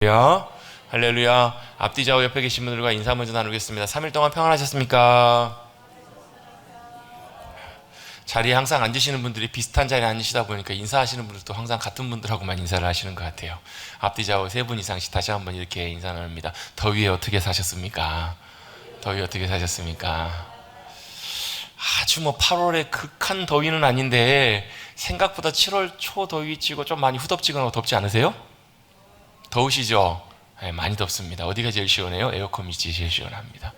할렐루야. 할렐루야. 앞뒤 좌우 옆에 계신 분들과 인사 먼저 나누겠습니다. 3일 동안 평안하셨습니까? 자리에 항상 앉으시는 분들이 비슷한 자리에 앉으시다 보니까 인사하시는 분들도 항상 같은 분들하고만 인사를 하시는 것 같아요. 앞뒤 좌우 3분 이상씩 다시 한번 이렇게 인사 나눕니다. 더위에 어떻게 사셨습니까? 더위 어떻게 사셨습니까? 아주 8월에 극한 더위는 아닌데 생각보다 7월 초 더위 치고 좀 많이 후덥지근하고 덥지 않으세요? 더우시죠? 네, 많이 덥습니다. 어디가 제일 시원해요? 에어컨이 제일 시원합니다.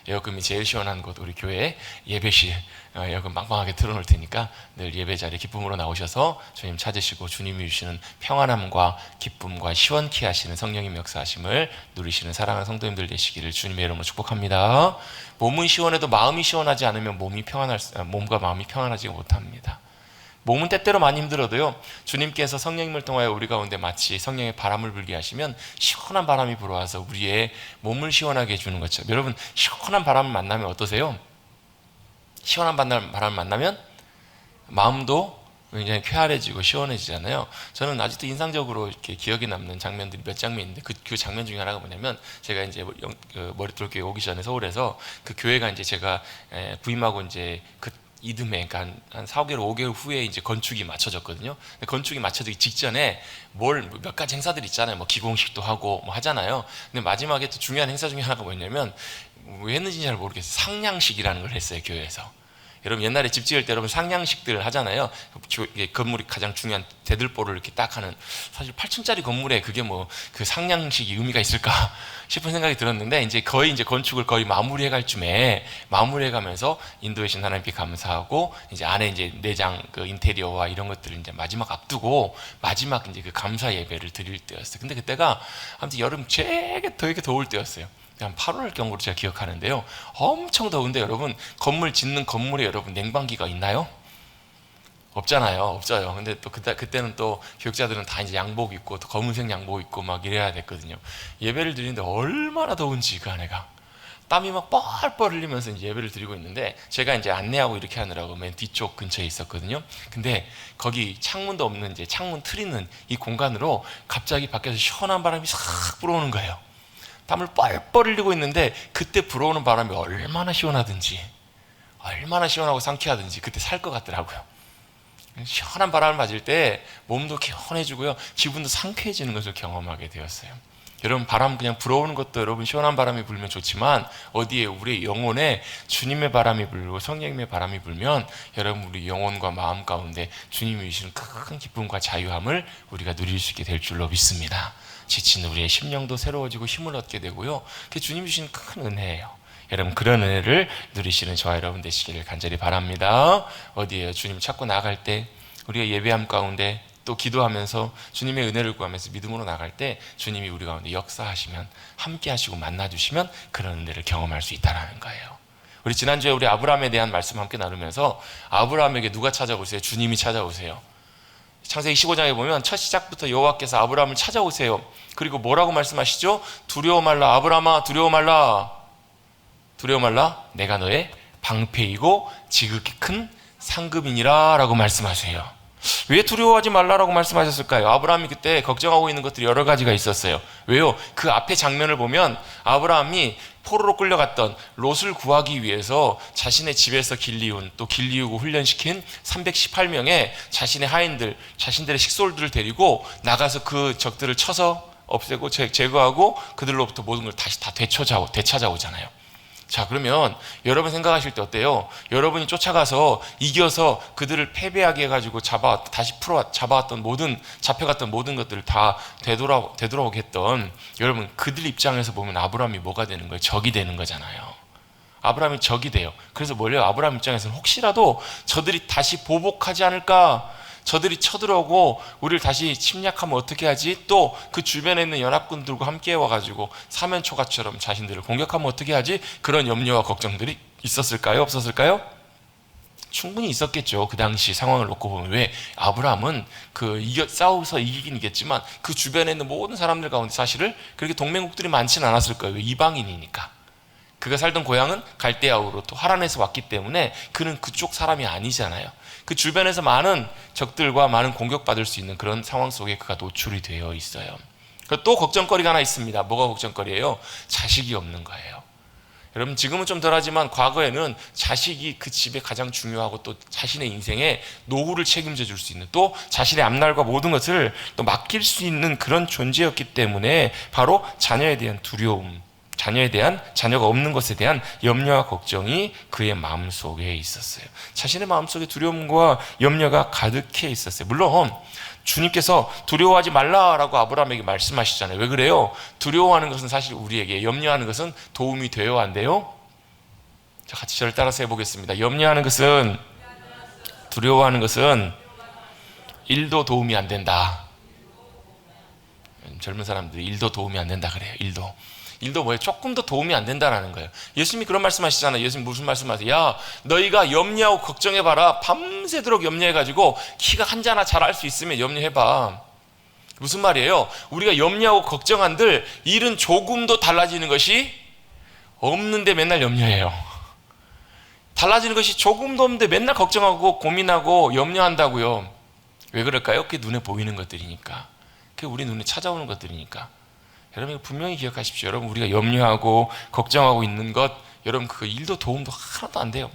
에어컨이 제일 시원한 곳 우리 교회 예배실 에어컨 빵빵하게 틀어놓을 테니까 늘 예배 자리에 기쁨으로 나오셔서 주님 찾으시고 주님이 주시는 평안함과 기쁨과 시원케 하시는 성령님 역사하심을 누리시는 사랑하는 성도님들 되시기를 주님의 이름으로 축복합니다. 몸은 시원해도 마음이 시원하지 않으면 몸과 마음이 평안하지 못합니다. 몸은 때때로 많이 힘들어도요, 주님께서 성령님을 통하여 우리 가운데 마치 성령의 바람을 불게 하시면 시원한 바람이 불어와서 우리의 몸을 시원하게 해주는 것처럼, 여러분 시원한 바람을 만나면 어떠세요? 시원한 바람을 만나면 마음도 굉장히 쾌활해지고 시원해지잖아요. 저는 아직도 인상적으로 이렇게 기억에 남는 장면들이 몇 장면 있는데 그 장면 중에 하나가 뭐냐면, 제가 이제 머릿돌 교회 오기 전에 서울에서 그 교회가 이제 제가 부임하고 이제 그 이듬해, 그러니까 한 4개월, 5개월 후에 이제 건축이 맞춰졌거든요. 건축이 맞춰지기 직전에 몇 가지 행사들 있잖아요. 기공식도 하고 하잖아요. 근데 마지막에 또 중요한 행사 중에 하나가 뭐냐면, 왜 했는지 잘 모르겠어요. 상냥식이라는 걸 했어요, 교회에서. 여러분 옛날에 집 지을 때 여러분 상냥식들을 하잖아요. 건물이 가장 중요한 대들보를 이렇게 딱 하는, 사실 8층짜리 건물에 그게 그 상냥식이 의미가 있을까 싶은 생각이 들었는데, 이제 건축을 거의 마무리해갈 쯤에 마무리해가면서 인도에 신 하나님께 감사하고, 이제 안에 이제 내장 그 인테리어와 이런 것들을 이제 마지막 앞두고 마지막 이제 그 감사 예배를 드릴 때였어요. 근데 그때가 아무튼 여름 되게 더울 때였어요. 한 8월 경으로 제가 기억하는데요. 엄청 더운데 여러분, 건물 짓는 건물에 여러분 냉방기가 있나요? 없잖아요. 없어요. 근데 또 그때는 또 교육자들은 다 이제 양복 입고 또 검은색 양복 입고 막 이래야 됐거든요. 예배를 드리는데 얼마나 더운지 그 안에가 땀이 막 뻘뻘 흘리면서 이제 예배를 드리고 있는데, 제가 이제 안내하고 이렇게 하느라고 맨 뒤쪽 근처에 있었거든요. 근데 거기 창문도 없는 이제 창문 트리는 이 공간으로 갑자기 밖에서 시원한 바람이 싹 불어오는 거예요. 땀을 뻘뻘 흘리고 있는데 그때 불어오는 바람이 얼마나 시원하든지, 얼마나 시원하고 상쾌하든지 그때 살 것 같더라고요. 시원한 바람을 맞을 때 몸도 개운해지고요, 기분도 상쾌해지는 것을 경험하게 되었어요. 여러분, 바람 그냥 불어오는 것도 여러분 시원한 바람이 불면 좋지만, 어디에 우리 영혼에 주님의 바람이 불고 성령님의 바람이 불면 여러분 우리 영혼과 마음 가운데 주님이 주시는 큰 기쁨과 자유함을 우리가 누릴 수 있게 될 줄로 믿습니다. 지친 우리의 심령도 새로워지고 힘을 얻게 되고요, 그게 주님이 주신 큰 은혜예요. 여러분, 그런 은혜를 누리시는 저와 여러분 되시기를 간절히 바랍니다. 어디에요? 주님 찾고 나아갈 때, 우리가 예배함 가운데 또 기도하면서 주님의 은혜를 구하면서 믿음으로 나갈 때 주님이 우리 가운데 역사하시면, 함께 하시고 만나주시면 그런 은혜를 경험할 수 있다는 거예요. 우리 지난주에 우리 아브라함에 대한 말씀 함께 나누면서, 아브라함에게 누가 찾아오세요? 주님이 찾아오세요. 창세기 15장에 보면 첫 시작부터 여호와께서 아브라함을 찾아오세요. 그리고 뭐라고 말씀하시죠? 두려워 말라, 아브라함아 두려워 말라, 두려워 말라, 내가 너의 방패이고 지극히 큰 상급이니라 라고 말씀하세요. 왜 두려워하지 말라라고 말씀하셨을까요? 아브라함이 그때 걱정하고 있는 것들이 여러 가지가 있었어요. 왜요? 그 앞에 장면을 보면 아브라함이 포로로 끌려갔던 롯을 구하기 위해서 자신의 집에서 길리운, 또 길리우고 훈련시킨 318명의 자신의 하인들, 자신들의 식솔들을 데리고 나가서 그 적들을 쳐서 없애고 제거하고 그들로부터 모든 걸 다시 다 되찾아오잖아요. 자, 그러면 여러분 생각하실 때 어때요? 여러분이 쫓아가서 이겨서 그들을 패배하게 해가지고 잡아갔던 모든 것들을 다 되돌아오게 했던, 여러분 그들 입장에서 보면 아브라함이 뭐가 되는 거예요? 적이 되는 거잖아요. 아브라함이 적이 돼요. 그래서 뭐래요? 아브라함 입장에서는 혹시라도 저들이 다시 보복하지 않을까, 저들이 쳐들어오고 우리를 다시 침략하면 어떻게 하지? 또 그 주변에 있는 연합군들과 함께 와가지고 사면초가처럼 자신들을 공격하면 어떻게 하지? 그런 염려와 걱정들이 있었을까요? 없었을까요? 충분히 있었겠죠. 그 당시 상황을 놓고 보면. 왜? 아브라함은 싸워서 이기긴 이겼지만 그 주변에 있는 모든 사람들 가운데 사실은 그렇게 동맹국들이 많지는 않았을 거예요. 왜? 이방인이니까. 그가 살던 고향은 갈대아우로 또 하란에서 왔기 때문에 그는 그쪽 사람이 아니잖아요. 그 주변에서 많은 적들과 많은 공격받을 수 있는 그런 상황 속에 그가 노출이 되어 있어요. 또 걱정거리가 하나 있습니다. 뭐가 걱정거리예요? 자식이 없는 거예요. 여러분 지금은 좀 덜하지만 과거에는 자식이 그 집에 가장 중요하고 또 자신의 인생에 노후를 책임져 줄 수 있는, 또 자신의 앞날과 모든 것을 또 맡길 수 있는 그런 존재였기 때문에 바로 자녀에 대한 두려움, 자녀가 없는 것에 대한 염려와 걱정이 그의 마음속에 있었어요. 자신의 마음속에 두려움과 염려가 가득해 있었어요. 물론 주님께서 두려워하지 말라라고 아브라함에게 말씀하시잖아요. 왜 그래요? 두려워하는 것은 사실 우리에게, 염려하는 것은 도움이 돼요, 안 돼요? 자, 같이 저를 따라서 해보겠습니다. 염려하는 것은, 두려워하는 것은 1도 도움이 안 된다. 젊은 사람들이 1도 도움이 안 된다 그래요. 1도 뭐예요? 조금 더 도움이 안 된다라는 거예요. 예수님이 그런 말씀하시잖아요. 예수님 무슨 말씀하세요? 야, 너희가 염려하고 걱정해봐라. 밤새도록 염려해가지고 키가 한자나 잘할 수 있으면 염려해봐. 무슨 말이에요? 우리가 염려하고 걱정한들 일은 조금도 달라지는 것이 없는데 맨날 염려해요. 달라지는 것이 조금도 없는데 맨날 걱정하고 고민하고 염려한다고요. 왜 그럴까요? 그게 눈에 보이는 것들이니까. 그게 우리 눈에 찾아오는 것들이니까. 여러분 분명히 기억하십시오. 여러분 우리가 염려하고 걱정하고 있는 것, 여러분 그거 1도 도움도 하나도 안 돼요.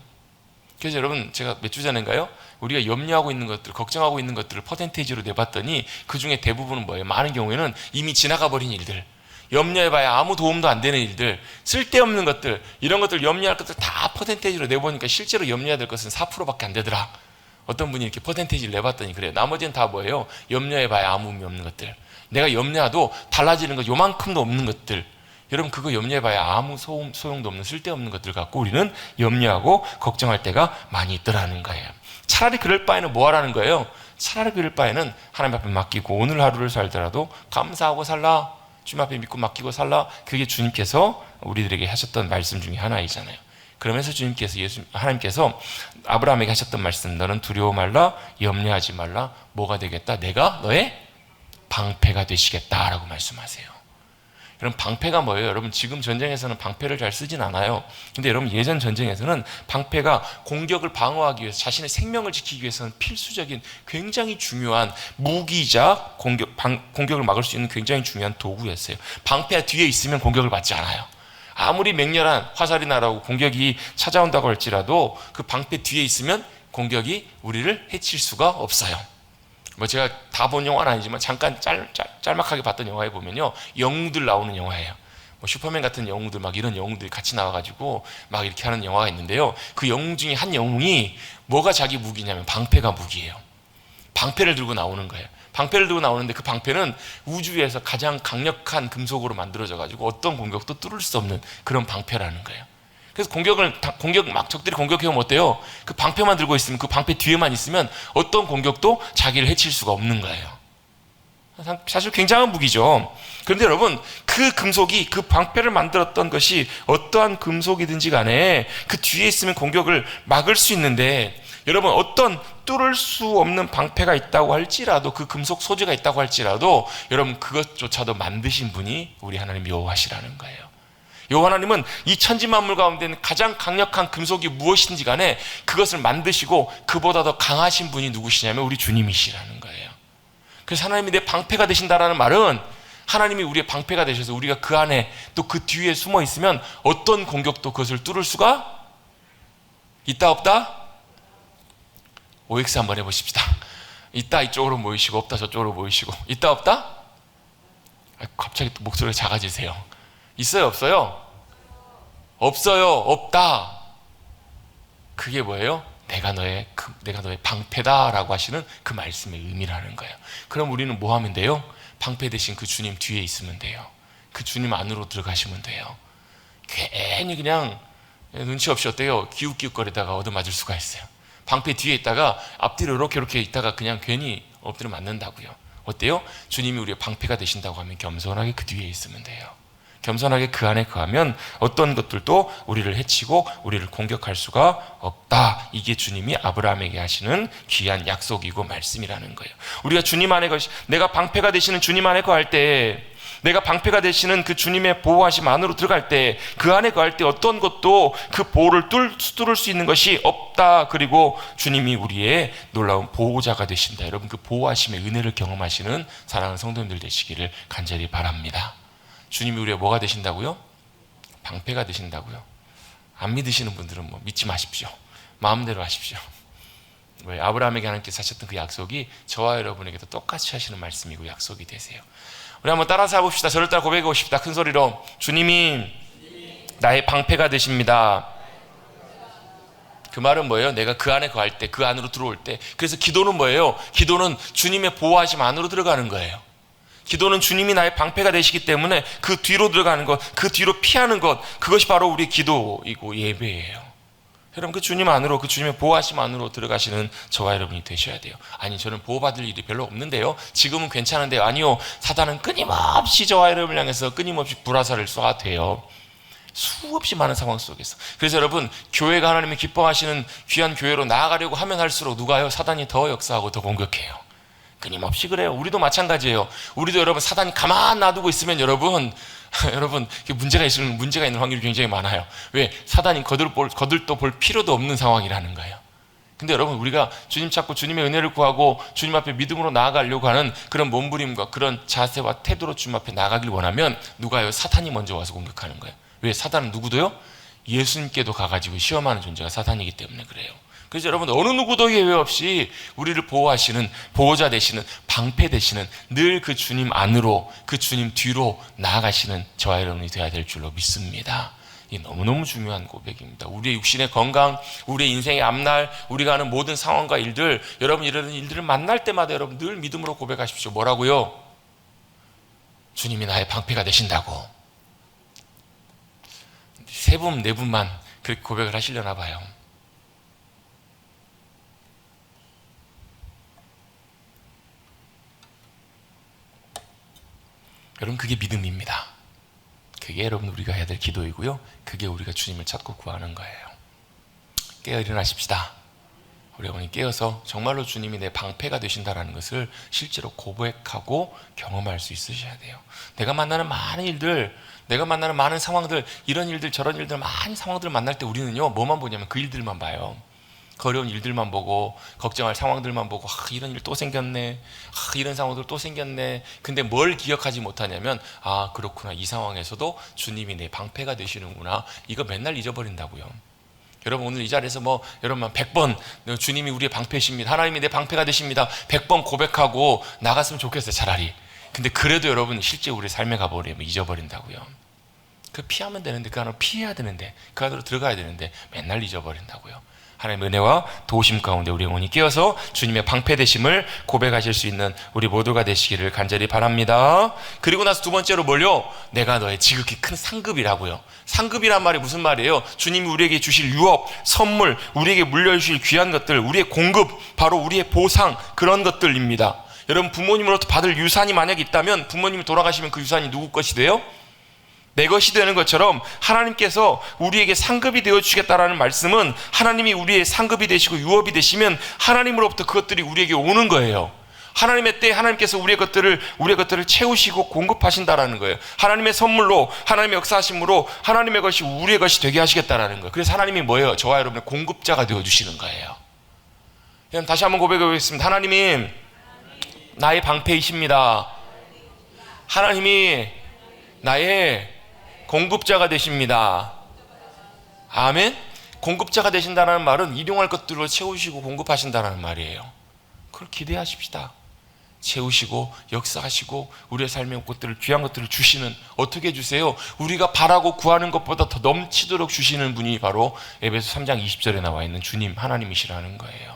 그래서 여러분 제가 몇 주 전인가요? 우리가 염려하고 있는 것들, 걱정하고 있는 것들을 퍼센테이지로 내봤더니 그 중에 대부분은 뭐예요? 많은 경우에는 이미 지나가 버린 일들, 염려해봐야 아무 도움도 안 되는 일들, 쓸데없는 것들, 이런 것들 염려할 것들 다 퍼센테이지로 내보니까 실제로 염려해야 될 것은 4%밖에 안 되더라. 어떤 분이 이렇게 퍼센테이지를 내봤더니 그래요. 나머지는 다 뭐예요? 염려해봐야 아무 의미 없는 것들, 내가 염려해도 달라지는 것 요만큼도 없는 것들, 여러분 그거 염려해봐야 아무 소용도 없는 쓸데없는 것들 갖고 우리는 염려하고 걱정할 때가 많이 있더라는 거예요. 차라리 그럴 바에는 뭐 하라는 거예요? 차라리 그럴 바에는 하나님 앞에 맡기고 오늘 하루를 살더라도 감사하고 살라, 주님 앞에 믿고 맡기고 살라. 그게 주님께서 우리들에게 하셨던 말씀 중에 하나이잖아요. 그러면서 하나님께서 아브라함에게 하셨던 말씀, 너는 두려워 말라, 염려하지 말라. 뭐가 되겠다? 내가 너의 방패가 되시겠다라고 말씀하세요. 여러분 방패가 뭐예요? 여러분 지금 전쟁에서는 방패를 잘 쓰진 않아요. 근데 여러분 예전 전쟁에서는 방패가 공격을 방어하기 위해서, 자신의 생명을 지키기 위해서는 필수적인 굉장히 중요한 무기이자 공격을 막을 수 있는 굉장히 중요한 도구였어요. 방패가 뒤에 있으면 공격을 받지 않아요. 아무리 맹렬한 화살이 날아오고 공격이 찾아온다고 할지라도 그 방패 뒤에 있으면 공격이 우리를 해칠 수가 없어요. 뭐 제가 다 본 영화는 아니지만 잠깐 짤막하게 봤던 영화에 보면요, 영웅들 나오는 영화예요. 뭐 슈퍼맨 같은 영웅들, 막 이런 영웅들이 같이 나와가지고 막 이렇게 하는 영화가 있는데요, 그 영웅 중에 한 영웅이 뭐가 자기 무기냐면 방패가 무기예요. 방패를 들고 나오는 거예요. 방패를 들고 나오는데 그 방패는 우주에서 가장 강력한 금속으로 만들어져 가지고 어떤 공격도 뚫을 수 없는 그런 방패라는 거예요. 그래서 적들이 공격해오면 어때요? 그 방패만 들고 있으면, 그 방패 뒤에만 있으면 어떤 공격도 자기를 해칠 수가 없는 거예요. 사실 굉장한 무기죠. 그런데 여러분 그 금속이, 그 방패를 만들었던 것이 어떠한 금속이든지 간에 그 뒤에 있으면 공격을 막을 수 있는데, 여러분 어떤 뚫을 수 없는 방패가 있다고 할지라도, 그 금속 소재가 있다고 할지라도 여러분 그것조차도 만드신 분이 우리 하나님 여호와시라는 거예요. 여호와 하나님은 이 천지 만물 가운데 있는 가장 강력한 금속이 무엇인지 간에 그것을 만드시고 그보다 더 강하신 분이 누구시냐면 우리 주님이시라는 거예요. 그래서 하나님이 내 방패가 되신다라는 말은 하나님이 우리의 방패가 되셔서 우리가 그 안에 또 그 뒤에 숨어 있으면 어떤 공격도 그것을 뚫을 수가 있다 없다? OX 한번 해보십시다. 있다 이쪽으로 모이시고 없다 저쪽으로 모이시고. 있다 없다? 갑자기 또 목소리가 작아지세요. 있어요 없어요? 없어요 없다. 그게 뭐예요? 내가 너의 방패다라고 하시는 그 말씀의 의미라는 거예요. 그럼 우리는 뭐 하면 돼요? 방패 대신 그 주님 뒤에 있으면 돼요. 그 주님 안으로 들어가시면 돼요. 괜히 그냥 눈치 없이 어때요? 기웃기웃거리다가 얻어맞을 수가 있어요. 방패 뒤에 있다가 앞뒤로 이렇게 있다가 그냥 괜히 엎드려 맞는다고요. 어때요? 주님이 우리의 방패가 되신다고 하면 겸손하게 그 뒤에 있으면 돼요. 겸손하게 그 안에 거하면 어떤 것들도 우리를 해치고 우리를 공격할 수가 없다. 이게 주님이 아브라함에게 하시는 귀한 약속이고 말씀이라는 거예요. 우리가 주님 안에 내가 방패가 되시는 주님 안에 거할 때 내가 방패가 되시는 그 주님의 보호하심 안으로 들어갈 때, 그 안에 거할 때 어떤 것도 그 보호를 뚫을 수 있는 것이 없다. 그리고 주님이 우리의 놀라운 보호자가 되신다. 여러분, 그 보호하심의 은혜를 경험하시는 사랑하는 성도님들 되시기를 간절히 바랍니다. 주님이 우리의 뭐가 되신다고요? 방패가 되신다고요. 안 믿으시는 분들은 뭐 믿지 마십시오. 마음대로 하십시오. 왜? 아브라함에게 하나님께서 하셨던 그 약속이 저와 여러분에게도 똑같이 하시는 말씀이고 약속이 되세요. 우리 한번 따라서 해봅시다. 저를 따라 고백해 보십시다. 큰 소리로. 주님이 나의 방패가 되십니다. 그 말은 뭐예요? 내가 그 안에 거할 때, 그 안으로 들어올 때. 그래서 기도는 뭐예요? 기도는 주님의 보호하심 안으로 들어가는 거예요. 기도는 주님이 나의 방패가 되시기 때문에 그 뒤로 들어가는 것, 그 뒤로 피하는 것, 그것이 바로 우리의 기도이고 예배예요. 여러분, 그 주님 안으로, 그 주님의 보호하심 안으로 들어가시는 저와 여러분이 되셔야 돼요. 아니, 저는 보호받을 일이 별로 없는데요, 지금은 괜찮은데요. 아니요, 사단은 끊임없이 저와 여러분을 향해서 끊임없이 불화살을 쏘아대요. 수없이 많은 상황 속에서. 그래서 여러분, 교회가 하나님이 기뻐하시는 귀한 교회로 나아가려고 하면 할수록 누가요? 사단이 더 역사하고 더 공격해요. 끊임없이 그래요. 우리도 마찬가지예요. 우리도 여러분, 사단이 가만 놔두고 있으면 여러분 문제가 있는 확률이 굉장히 많아요. 왜? 사단이 거들떠 볼 필요도 없는 상황이라는 거예요. 근데 여러분, 우리가 주님 찾고 주님의 은혜를 구하고 주님 앞에 믿음으로 나아가려고 하는 그런 몸부림과 그런 자세와 태도로 주님 앞에 나가길 원하면 누가요? 사탄이 먼저 와서 공격하는 거예요. 왜? 사단은 누구도요? 예수님께도 가가지고 시험하는 존재가 사탄이기 때문에 그래요. 그래서 여러분, 어느 누구도 예외 없이 우리를 보호하시는, 보호자 되시는, 방패 되시는, 늘 그 주님 안으로, 그 주님 뒤로 나아가시는 저와 여러분이 되어야 될 줄로 믿습니다. 이 너무너무 중요한 고백입니다. 우리의 육신의 건강, 우리의 인생의 앞날, 우리가 하는 모든 상황과 일들, 여러분 이런 일들을 만날 때마다 여러분 늘 믿음으로 고백하십시오. 뭐라고요? 주님이 나의 방패가 되신다고. 세 분, 네 분만 그렇게 고백을 하시려나 봐요. 여러분, 그게 믿음입니다. 그게 여러분 우리가 해야 될 기도이고요, 그게 우리가 주님을 찾고 구하는 거예요. 깨어 일어나십시다. 우리 어머니 깨어서 정말로 주님이 내 방패가 되신다는 것을 실제로 고백하고 경험할 수 있으셔야 돼요. 내가 만나는 많은 일들, 내가 만나는 많은 상황들, 이런 일들 저런 일들, 많은 상황들을 만날 때 우리는요, 뭐만 보냐면 그 일들만 봐요. 어려운 일들만 보고, 걱정할 상황들만 보고, 이런 일 또 생겼네, 이런 상황들 또 생겼네. 근데 뭘 기억하지 못하냐면, 그렇구나, 이 상황에서도 주님이 내 방패가 되시는구나, 이거 맨날 잊어버린다고요. 여러분, 오늘 이 자리에서 여러분 100번 주님이 우리의 방패십니다, 하나님이 내 방패가 되십니다, 100번 고백하고 나갔으면 좋겠어요, 차라리. 근데 그래도 여러분, 실제 우리 삶에 가버리면 잊어버린다고요. 그 피하면 되는데, 그 안으로 피해야 되는데, 그 안으로 들어가야 되는데 맨날 잊어버린다고요. 하나님의 은혜와 도우심 가운데 우리 영혼이 깨어서 주님의 방패 되심을 고백하실 수 있는 우리 모두가 되시기를 간절히 바랍니다. 그리고 나서 두 번째로 뭘요? 내가 너의 지극히 큰 상급이라고요. 상급이란 말이 무슨 말이에요? 주님이 우리에게 주실 유업, 선물, 우리에게 물려주실 귀한 것들, 우리의 공급, 바로 우리의 보상, 그런 것들입니다. 여러분, 부모님으로부터 받을 유산이 만약에 있다면, 부모님이 돌아가시면 그 유산이 누구 것이 돼요? 내 것이 되는 것처럼 하나님께서 우리에게 상급이 되어주시겠다라는 말씀은, 하나님이 우리의 상급이 되시고 유업이 되시면 하나님으로부터 그것들이 우리에게 오는 거예요. 하나님의 때에 하나님께서 우리의 것들을 채우시고 공급하신다라는 거예요. 하나님의 선물로, 하나님의 역사하심으로 하나님의 것이 우리의 것이 되게 하시겠다라는 거예요. 그래서 하나님이 뭐예요? 저와 여러분의 공급자가 되어주시는 거예요. 그럼 다시 한번 고백해 보겠습니다. 하나님이 나의 방패이십니다. 하나님이 나의 공급자가 되십니다. 아멘. 공급자가 되신다는 말은 일용할 것들로 채우시고 공급하신다는 말이에요. 그걸 기대하십시다. 채우시고 역사하시고 우리의 삶의 것들을, 귀한 것들을 주시는, 어떻게 주세요? 우리가 바라고 구하는 것보다 더 넘치도록 주시는 분이 바로 에베소 3장 20절에 나와 있는 주님 하나님이시라는 거예요.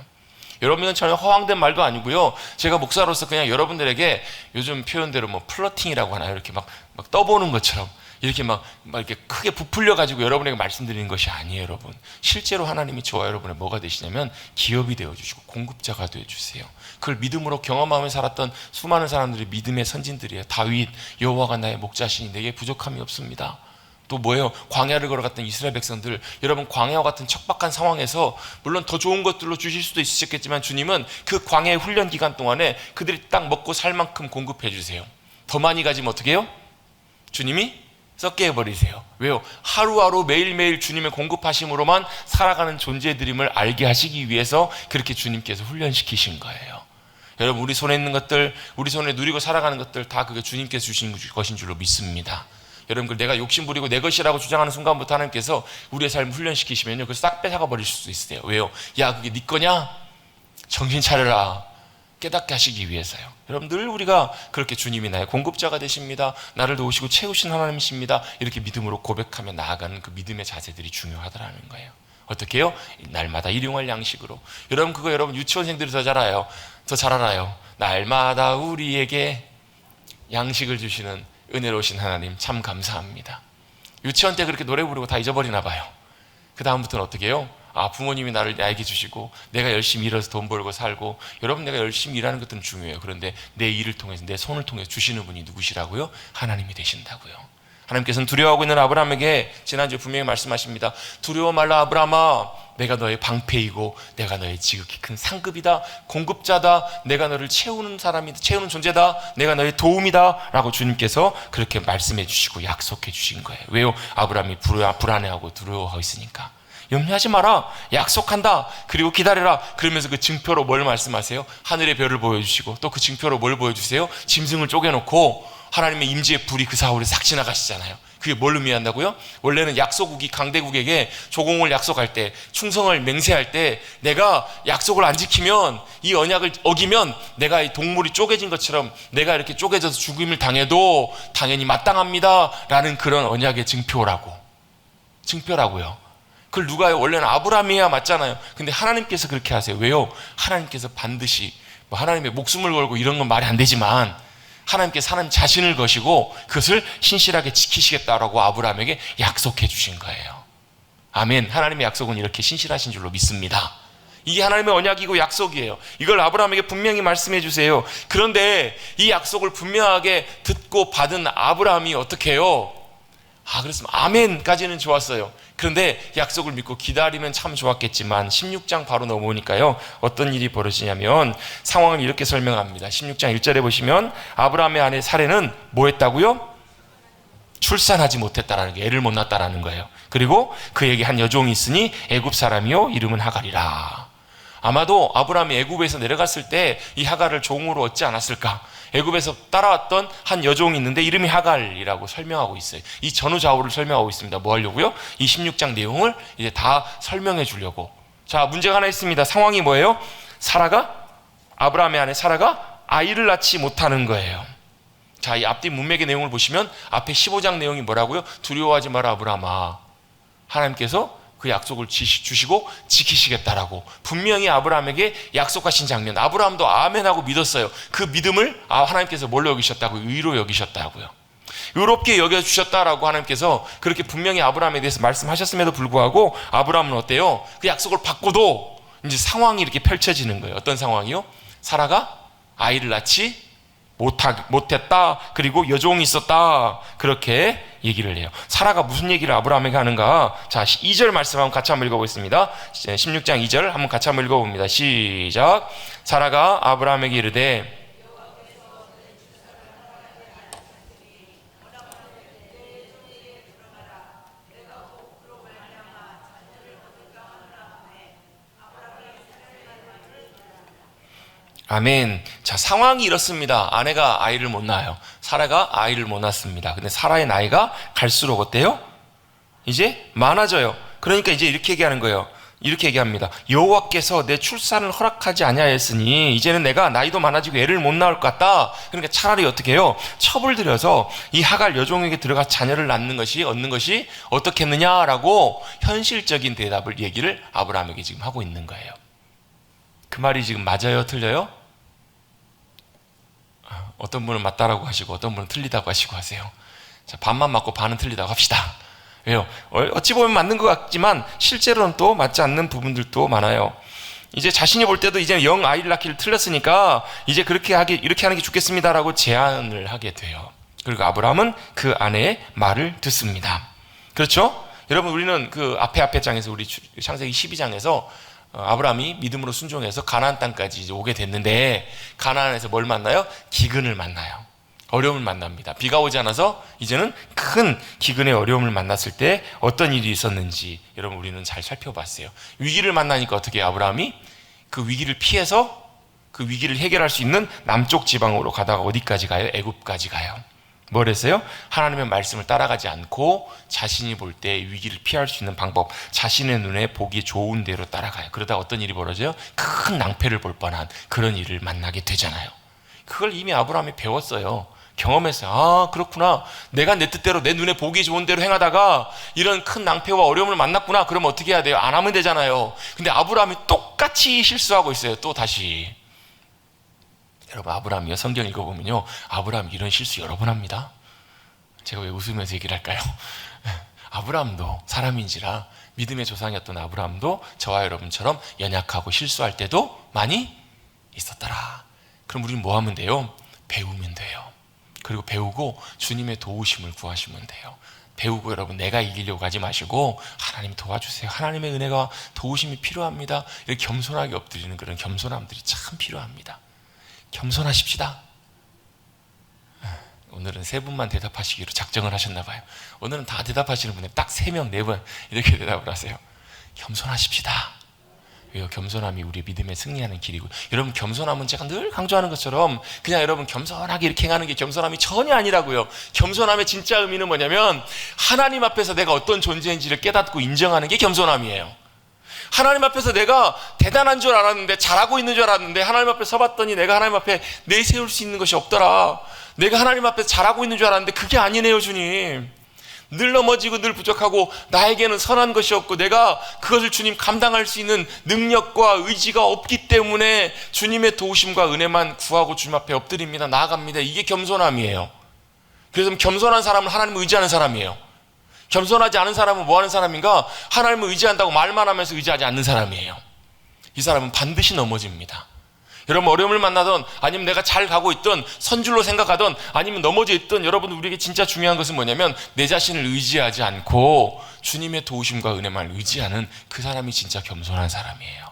여러분은 전혀 허황된 말도 아니고요, 제가 목사로서 그냥 여러분들에게 요즘 표현대로 플러팅이라고 하나요? 이렇게 막 떠보는 것처럼 이렇게 막 이렇게 크게 부풀려 가지고 여러분에게 말씀드리는 것이 아니에요. 여러분, 실제로 하나님이 저와 여러분의 뭐가 되시냐면 기업이 되어주시고 공급자가 되어주세요. 그걸 믿음으로 경험하며 살았던 수많은 사람들이 믿음의 선진들이에요. 다윗, 여호와가 나의 목자시니 내게 부족함이 없습니다. 또 뭐예요? 광야를 걸어갔던 이스라엘 백성들, 여러분, 광야와 같은 척박한 상황에서 물론 더 좋은 것들로 주실 수도 있으셨겠지만 주님은 그 광야의 훈련 기간 동안에 그들이 딱 먹고 살 만큼 공급해 주세요. 더 많이 가지면 어떻게 해요? 주님이 썩게 해버리세요. 왜요? 하루하루 매일매일 주님의 공급하심으로만 살아가는 존재들임을 알게 하시기 위해서 그렇게 주님께서 훈련시키신 거예요. 여러분, 우리 손에 있는 것들, 우리 손에 누리고 살아가는 것들 다 그게 주님께서 주신 것인 줄로 믿습니다. 여러분, 그걸 내가 욕심부리고 내 것이라고 주장하는 순간부터 하나님께서 우리의 삶을 훈련시키시면요, 그걸 싹 뺏어가 버릴 수도 있어요. 왜요? 야, 그게 네 거냐? 정신 차려라. 깨닫게 하시기 위해서요. 여러분, 늘 우리가 그렇게 주님이 나의 공급자가 되십니다, 나를 도우시고 채우신 하나님이십니다, 이렇게 믿음으로 고백하며 나아가는 그 믿음의 자세들이 중요하다라는 거예요. 어떻게 해요? 날마다 일용할 양식으로. 여러분, 그거 여러분 유치원생들이 더 잘 알아요. 날마다 우리에게 양식을 주시는 은혜로우신 하나님 참 감사합니다. 유치원 때 그렇게 노래 부르고 다 잊어버리나 봐요. 그 다음부터는 어떻게 해요? 부모님이 나에게 주시고 내가 열심히 일해서 돈 벌고 살고. 여러분, 내가 열심히 일하는 것들은 중요해요. 그런데 내 일을 통해서, 내 손을 통해서 주시는 분이 누구시라고요? 하나님이 되신다고요. 하나님께서는 두려워하고 있는 아브라함에게 지난주에 분명히 말씀하십니다. 두려워 말라 아브라함아, 내가 너의 방패이고 내가 너의 지극히 큰 상급이다, 공급자다, 내가 너를 채우는 사람이다, 채우는 존재다, 내가 너의 도움이다 라고 주님께서 그렇게 말씀해 주시고 약속해 주신 거예요. 왜요? 아브라함이 불안해하고 두려워하고 있으니까. 염려하지 마라, 약속한다, 그리고 기다려라. 그러면서 그 증표로 뭘 말씀하세요? 하늘의 별을 보여주시고 또 그 증표로 뭘 보여주세요? 짐승을 쪼개놓고 하나님의 임재의 불이 그 사울에 싹 지나가시잖아요. 그게 뭘 의미한다고요? 원래는 약소국이 강대국에게 조공을 약속할 때, 충성을 맹세할 때, 내가 약속을 안 지키면, 이 언약을 어기면 내가 이 동물이 쪼개진 것처럼 내가 이렇게 쪼개져서 죽임을 당해도 당연히 마땅합니다 라는 그런 언약의 증표라고요. 그걸 누가요? 원래는 아브라함이야 맞잖아요. 근데 하나님께서 그렇게 하세요. 왜요? 하나님께서 반드시 하나님의 목숨을 걸고 이런 건 말이 안 되지만 하나님께서 하나님 자신을 거시고 그것을 신실하게 지키시겠다라고 아브라함에게 약속해 주신 거예요. 아멘. 하나님의 약속은 이렇게 신실하신 줄로 믿습니다. 이게 하나님의 언약이고 약속이에요. 이걸 아브라함에게 분명히 말씀해 주세요. 그런데 이 약속을 분명하게 듣고 받은 아브라함이 어떻게 해요? 그랬으면 아멘까지는 좋았어요. 그런데 약속을 믿고 기다리면 참 좋았겠지만 16장 바로 넘어오니까요, 어떤 일이 벌어지냐면 상황을 이렇게 설명합니다. 16장 1절에 보시면 아브라함의 아내 사레는 뭐 했다고요? 출산하지 못했다라는 게, 애를 못 낳았다라는 거예요. 그리고 그에게 한 여종이 있으니 애굽 사람이요 이름은 하갈이라. 아마도 아브라함이 애굽에서 내려갔을 때 이 하갈을 종으로 얻지 않았을까? 애굽에서 따라왔던 한 여종이 있는데 이름이 하갈이라고 설명하고 있어요. 이 전후좌우를 설명하고 있습니다. 뭐 하려고요? 이 16장 내용을 이제 다 설명해 주려고. 자, 문제가 하나 있습니다. 상황이 뭐예요? 아브라함의 아내 사라가 아이를 낳지 못하는 거예요. 자, 이 앞뒤 문맥의 내용을 보시면 앞에 15장 내용이 뭐라고요? 두려워하지 마라 아브라함아, 하나님께서 그 약속을 주시고 지키시겠다라고 분명히 아브라함에게 약속하신 장면. 아브라함도 아멘하고 믿었어요. 그 믿음을 하나님께서 뭘로 여기셨다고요? 의로 여기셨다고요. 의롭게 여겨주셨다라고 하나님께서 그렇게 분명히 아브라함에 대해서 말씀하셨음에도 불구하고 아브라함은 어때요? 그 약속을 받고도 이제 상황이 이렇게 펼쳐지는 거예요. 어떤 상황이요? 사라가 아이를 낳지 못했다. 그리고 여종이 있었다. 그렇게 얘기를 해요. 사라가 무슨 얘기를 아브라함에게 하는가? 자, 2절 말씀 한번 같이 한번 읽어보겠습니다. 16장 2절 한번 같이 한번 읽어봅니다. 시작. 사라가 아브라함에게 이르되 아멘. 자, 상황이 이렇습니다. 아내가 아이를 못 낳아요. 사라가 아이를 못 낳습니다. 근데 사라의 나이가 갈수록 어때요? 이제 많아져요. 그러니까 이제 이렇게 얘기하는 거예요. 이렇게 얘기합니다. 여호와께서 내 출산을 허락하지 아니하였으니 이제는 내가 나이도 많아지고 애를 못 낳을 것 같다. 그러니까 차라리 어떻게 해요? 첩을 들여서 이 하갈 여종에게 들어가 자녀를 얻는 것이 어떻겠느냐라고 현실적인 얘기를 아브라함에게 지금 하고 있는 거예요. 그 말이 지금 맞아요? 틀려요? 어떤 분은 맞다라고 하시고 어떤 분은 틀리다고 하시고 하세요. 자, 반만 맞고 반은 틀리다고 합시다. 왜요? 어찌 보면 맞는 것 같지만 실제로는 또 맞지 않는 부분들도 많아요. 이제 자신이 볼 때도 이제 영 아이를 낳기를 틀렸으니까 이제 이렇게 하는 게 좋겠습니다라고 제안을 하게 돼요. 그리고 아브라함은 그 아내의 말을 듣습니다. 그렇죠? 여러분, 우리는 그 앞에 장에서 우리 창세기 12장에서 아브라함이 믿음으로 순종해서 가나안 땅까지 이제 오게 됐는데 가나안에서 뭘 만나요? 기근을 만나요. 어려움을 만납니다. 비가 오지 않아서 이제는 큰 기근의 어려움을 만났을 때 어떤 일이 있었는지 여러분 우리는 잘 살펴봤어요. 위기를 만나니까 어떻게 해요? 아브라함이 그 위기를 피해서 그 위기를 해결할 수 있는 남쪽 지방으로 가다가 어디까지 가요? 애굽까지 가요. 뭘 했어요? 하나님의 말씀을 따라가지 않고 자신이 볼 때 위기를 피할 수 있는 방법, 자신의 눈에 보기 좋은 대로 따라가요. 그러다 어떤 일이 벌어져요? 큰 낭패를 볼 뻔한 그런 일을 만나게 되잖아요. 그걸 이미 아브라함이 배웠어요. 경험했어요. 아, 그렇구나. 내가 내 뜻대로 내 눈에 보기 좋은 대로 행하다가 이런 큰 낭패와 어려움을 만났구나. 그러면 어떻게 해야 돼요? 안 하면 되잖아요. 근데 아브라함이 똑같이 실수하고 있어요. 또 다시. 여러분, 아브라함이요, 성경 읽어보면요, 아브라함이 이런 실수 여러 번 합니다. 제가 왜 웃으면서 얘기를 할까요? 아브라함도 사람인지라 믿음의 조상이었던 아브라함도 저와 여러분처럼 연약하고 실수할 때도 많이 있었더라. 그럼 우리는 뭐 하면 돼요? 배우면 돼요. 그리고 배우고 주님의 도우심을 구하시면 돼요. 배우고 여러분, 내가 이기려고 하지 마시고 하나님 도와주세요. 하나님의 은혜가 도우심이 필요합니다. 이렇게 겸손하게 엎드리는 그런 겸손함들이 참 필요합니다. 겸손하십시다. 오늘은 세 분만 대답하시기로 작정을 하셨나 봐요. 오늘은 다 대답하시는 분이 딱 3명, 4분 이렇게 대답을 하세요. 겸손하십시다. 왜요? 겸손함이 우리 믿음에 승리하는 길이고, 여러분, 겸손함은 제가 늘 강조하는 것처럼 그냥 여러분 겸손하게 이렇게 행하는 게 겸손함이 전혀 아니라고요. 겸손함의 진짜 의미는 뭐냐면 하나님 앞에서 내가 어떤 존재인지를 깨닫고 인정하는 게 겸손함이에요. 하나님 앞에서 내가 대단한 줄 알았는데, 잘하고 있는 줄 알았는데, 하나님 앞에 서봤더니 내가 하나님 앞에 내세울 수 있는 것이 없더라. 내가 하나님 앞에 잘하고 있는 줄 알았는데 그게 아니네요, 주님. 늘 넘어지고 늘 부족하고 나에게는 선한 것이 없고 내가 그것을 주님 감당할 수 있는 능력과 의지가 없기 때문에 주님의 도우심과 은혜만 구하고 주님 앞에 엎드립니다. 나아갑니다. 이게 겸손함이에요. 그래서 겸손한 사람은 하나님을 의지하는 사람이에요. 겸손하지 않은 사람은 뭐 하는 사람인가? 하나님을 의지한다고 말만 하면서 의지하지 않는 사람이에요. 이 사람은 반드시 넘어집니다. 여러분, 어려움을 만나던, 아니면 내가 잘 가고 있던, 선줄로 생각하던, 아니면 넘어져 있던, 여러분, 우리에게 진짜 중요한 것은 뭐냐면 내 자신을 의지하지 않고 주님의 도우심과 은혜만 의지하는 그 사람이 진짜 겸손한 사람이에요.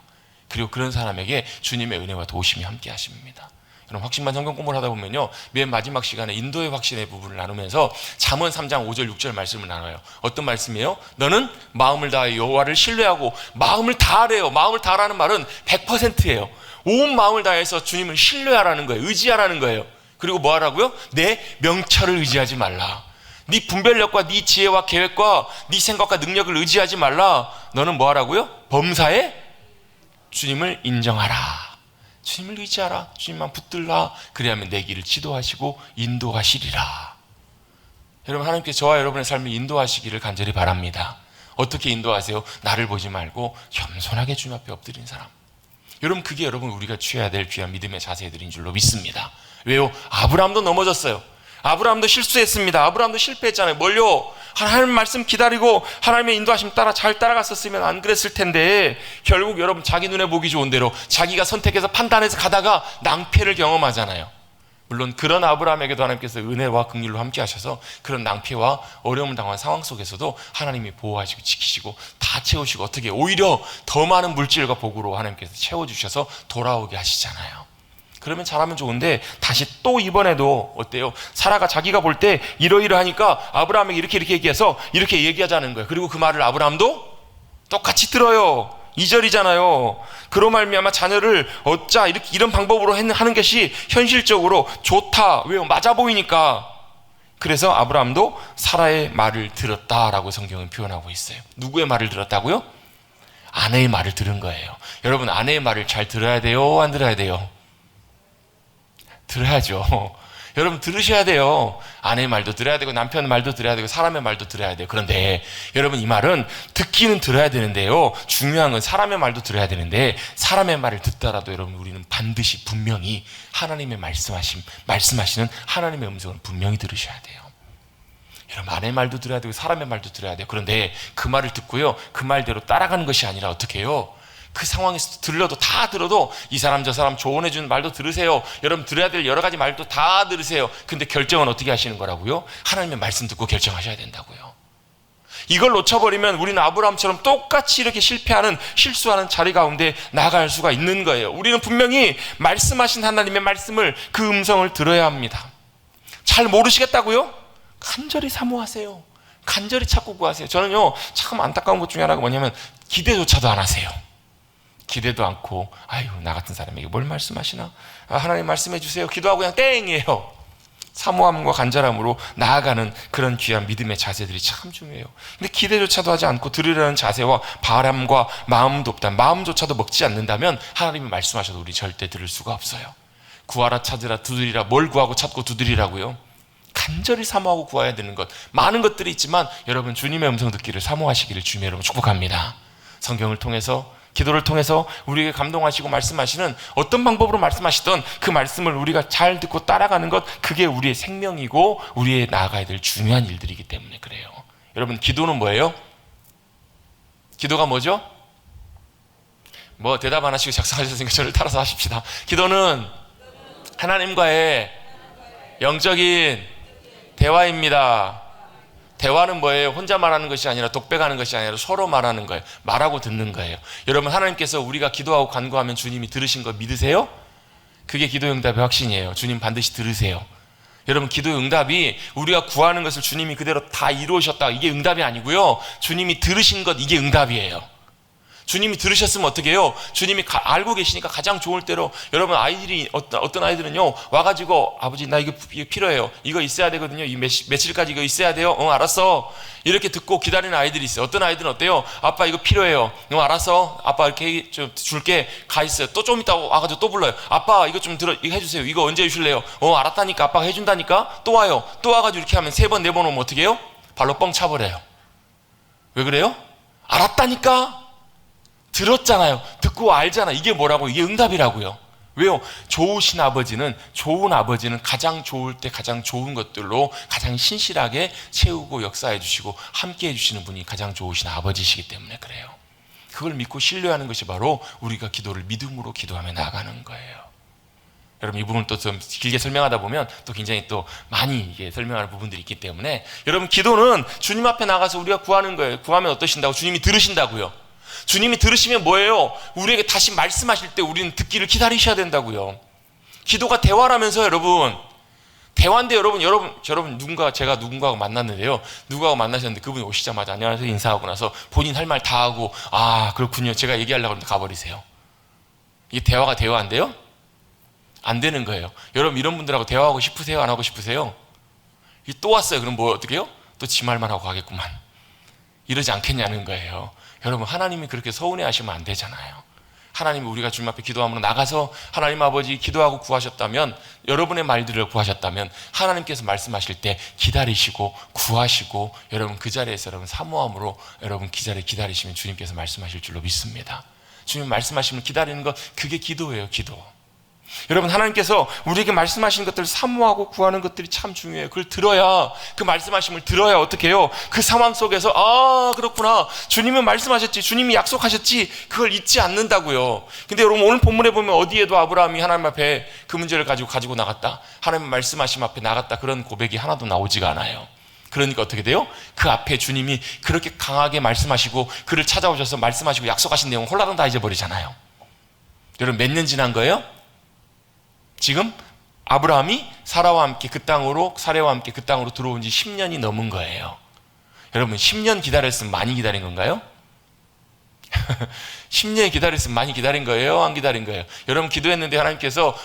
그리고 그런 사람에게 주님의 은혜와 도우심이 함께 하십니다. 여러분, 확신반 성경 공부를 하다 보면요, 맨 마지막 시간에 인도의 확신의 부분을 나누면서 잠언 3장 5절 6절 말씀을 나눠요. 어떤 말씀이에요? 너는 마음을 다하여 여호와를 신뢰하고, 마음을 다하래요. 마음을 다하라는 말은 100%예요. 온 마음을 다해서 주님을 신뢰하라는 거예요. 의지하라는 거예요. 그리고 뭐 하라고요? 내 명철을 의지하지 말라. 네 분별력과 네 지혜와 계획과 네 생각과 능력을 의지하지 말라. 너는 뭐 하라고요? 범사에 주님을 인정하라. 주님을 의지하라. 주님만 붙들라. 그래야만 내 길을 지도하시고 인도하시리라. 여러분, 하나님께서 저와 여러분의 삶을 인도하시기를 간절히 바랍니다. 어떻게 인도하세요? 나를 보지 말고 겸손하게 주님 앞에 엎드린 사람. 여러분, 그게 여러분 우리가 취해야 될 귀한 믿음의 자세들인 줄로 믿습니다. 왜요? 아브라함도 넘어졌어요. 아브라함도 실수했습니다. 아브라함도 실패했잖아요. 뭘요? 하나님 말씀 기다리고 하나님의 인도하심 따라 잘 따라갔었으면 안 그랬을 텐데, 결국 여러분 자기 눈에 보기 좋은 대로 자기가 선택해서 판단해서 가다가 낭패를 경험하잖아요. 물론 그런 아브라함에게도 하나님께서 은혜와 긍휼로 함께 하셔서 그런 낭패와 어려움을 당한 상황 속에서도 하나님이 보호하시고 지키시고 다 채우시고, 어떻게 오히려 더 많은 물질과 복으로 하나님께서 채워주셔서 돌아오게 하시잖아요. 그러면 잘하면 좋은데 다시 또 이번에도 어때요? 사라가 자기가 볼 때 이러이러하니까 아브라함에게 이렇게 얘기해서 이렇게 얘기하자는 거예요. 그리고 그 말을 아브라함도 똑같이 들어요. 2절이잖아요. 그로 말미암아 자녀를 얻자, 이렇게 이런 방법으로 하는 것이 현실적으로 좋다. 왜요? 맞아 보이니까. 그래서 아브라함도 사라의 말을 들었다라고 성경은 표현하고 있어요. 누구의 말을 들었다고요? 아내의 말을 들은 거예요. 여러분, 아내의 말을 잘 들어야 돼요? 안 들어야 돼요? 들어야죠. 여러분, 들으셔야 돼요. 아내의 말도 들어야 되고 남편 말도 들어야 되고 사람의 말도 들어야 돼요. 그런데 여러분, 이 말은 듣기는 들어야 되는데요, 중요한 건 사람의 말도 들어야 되는데, 사람의 말을 듣더라도 여러분, 우리는 반드시 분명히 하나님의 말씀하시는 하나님의 음성을 분명히 들으셔야 돼요. 여러분, 아내의 말도 들어야 되고 사람의 말도 들어야 돼요. 그런데 그 말을 듣고요, 그 말대로 따라가는 것이 아니라 어떻게 해요? 그 상황에서 다 들어도 이 사람 저 사람 조언해 주는 말도 들으세요. 여러분, 들어야 될 여러 가지 말도 다 들으세요. 근데 결정은 어떻게 하시는 거라고요? 하나님의 말씀 듣고 결정하셔야 된다고요. 이걸 놓쳐버리면 우리는 아브라함처럼 똑같이 이렇게 실수하는 자리 가운데 나아갈 수가 있는 거예요. 우리는 분명히 말씀하신 하나님의 말씀을, 그 음성을 들어야 합니다. 잘 모르시겠다고요? 간절히 사모하세요. 간절히 찾고 구하세요. 저는요, 참 안타까운 것 중에 하나가 뭐냐면 기대조차도 안 하세요. 기대도 않고, 아유, 나 같은 사람에게 뭘 말씀하시나? 하나님 말씀해 주세요. 기도하고 그냥 땡이에요. 사모함과 간절함으로 나아가는 그런 귀한 믿음의 자세들이 참 중요해요. 근데 기대조차도 하지 않고 들으려는 자세와 바람과 마음도 없다. 마음조차도 먹지 않는다면 하나님이 말씀하셔도 우리 절대 들을 수가 없어요. 구하라 찾으라 두드리라. 뭘 구하고 찾고 두드리라고요? 간절히 사모하고 구해야 되는 것, 많은 것들이 있지만 여러분 주님의 음성 듣기를 사모하시기를 주님 여러분 축복합니다. 성경을 통해서, 기도를 통해서 우리에게 감동하시고 말씀하시는 어떤 방법으로 말씀하시던 그 말씀을 우리가 잘 듣고 따라가는 것, 그게 우리의 생명이고 우리의 나아가야 될 중요한 일들이기 때문에 그래요. 여러분, 기도는 뭐예요? 기도가 뭐죠? 뭐 대답 안 하시고 작성하셨으니까 저를 따라서 하십시다. 기도는 하나님과의 영적인 대화입니다. 대화는 뭐예요? 혼자 말하는 것이 아니라 독백하는 것이 아니라 서로 말하는 거예요. 말하고 듣는 거예요. 여러분, 하나님께서 우리가 기도하고 간구하면 주님이 들으신 거 믿으세요? 그게 기도 응답의 확신이에요. 주님 반드시 들으세요. 여러분, 기도 응답이 우리가 구하는 것을 주님이 그대로 다 이루셨다, 이게 응답이 아니고요, 주님이 들으신 것, 이게 응답이에요. 주님이 들으셨으면 어떻게 해요? 주님이 알고 계시니까 가장 좋을 대로, 여러분, 아이들이 어떤 아이들은요 와가지고 아버지 나 이거 필요해요, 이거 있어야 되거든요, 이 며칠까지 이거 있어야 돼요, 알았어, 이렇게 듣고 기다리는 아이들이 있어요. 어떤 아이들은 어때요? 아빠 이거 필요해요, 알았어, 아빠 이렇게 좀 줄게, 가 있어요. 또 좀 있다가 와가지고 또 불러요. 아빠 이거 좀 이거 해주세요, 이거 언제 주실래요? 알았다니까, 아빠가 해준다니까. 또 와요. 또 와가지고 이렇게 하면 3번 4번 오면 어떻게 해요? 발로 뻥 차버려요. 왜 그래요? 알았다니까, 들었잖아요. 듣고 알잖아. 이게 뭐라고? 이게 응답이라고요. 왜요? 좋은 아버지는 가장 좋을 때 가장 좋은 것들로 가장 신실하게 채우고 역사해 주시고 함께 해 주시는 분이 가장 좋으신 아버지시기 때문에 그래요. 그걸 믿고 신뢰하는 것이 바로 우리가 기도를 믿음으로 기도하며 나아가는 거예요. 여러분, 이 부분을 또 좀 길게 설명하다 보면 또 굉장히 또 많이 이게 설명하는 부분들이 있기 때문에, 여러분, 기도는 주님 앞에 나가서 우리가 구하는 거예요. 구하면 어떠신다고? 주님이 들으신다고요. 주님이 들으시면 뭐예요? 우리에게 다시 말씀하실 때 우리는 듣기를 기다리셔야 된다고요. 기도가 대화라면서 여러분. 대화인데 여러분 제가 누군가하고 만났는데요. 누구하고 만나셨는데 그분이 오시자마자 안녕하세요 인사하고 나서 본인 할 말 다 하고, 아 그렇군요, 제가 얘기하려고 하는데 가버리세요. 이게 대화가 대화인데요? 안 되는 거예요. 여러분, 이런 분들하고 대화하고 싶으세요? 안 하고 싶으세요? 또 왔어요. 그럼 뭐 어떻게 해요? 또 지 말만 하고 가겠구만. 이러지 않겠냐는 거예요. 여러분, 하나님이 그렇게 서운해하시면 안 되잖아요. 하나님이 우리가 주님 앞에 기도함으로 나가서 하나님 아버지 기도하고 구하셨다면, 여러분의 말들을 구하셨다면 하나님께서 말씀하실 때 기다리시고 구하시고, 여러분 그 자리에서 여러분 사모함으로 여러분 그 자리에 기다리시면 주님께서 말씀하실 줄로 믿습니다. 주님 말씀하시면 기다리는 것, 그게 기도예요. 기도. 여러분, 하나님께서 우리에게 말씀하시는 것들을 사모하고 구하는 것들이 참 중요해요. 그걸 들어야, 그 말씀하심을 들어야 어떻게 해요? 그 상황 속에서 아 그렇구나, 주님은 말씀하셨지, 주님이 약속하셨지, 그걸 잊지 않는다고요. 근데 여러분, 오늘 본문에 보면 어디에도 아브라함이 하나님 앞에 그 문제를 가지고 나갔다, 하나님 말씀하심 앞에 나갔다, 그런 고백이 하나도 나오지가 않아요. 그러니까 어떻게 돼요? 그 앞에 주님이 그렇게 강하게 말씀하시고 그를 찾아오셔서 말씀하시고 약속하신 내용 홀라당 다 잊어버리잖아요. 여러분, 몇 년 지난 거예요? 지금 아브라함이 사라와 함께 그 땅으로 들어온 지 10년이 넘은 거예요. 여러분, 10년 기다렸으면 많이 기다린 건가요? 10년 기다렸으면 많이 기다린 거예요? 안 기다린 거예요? 여러분, 기도했는데 하나님께서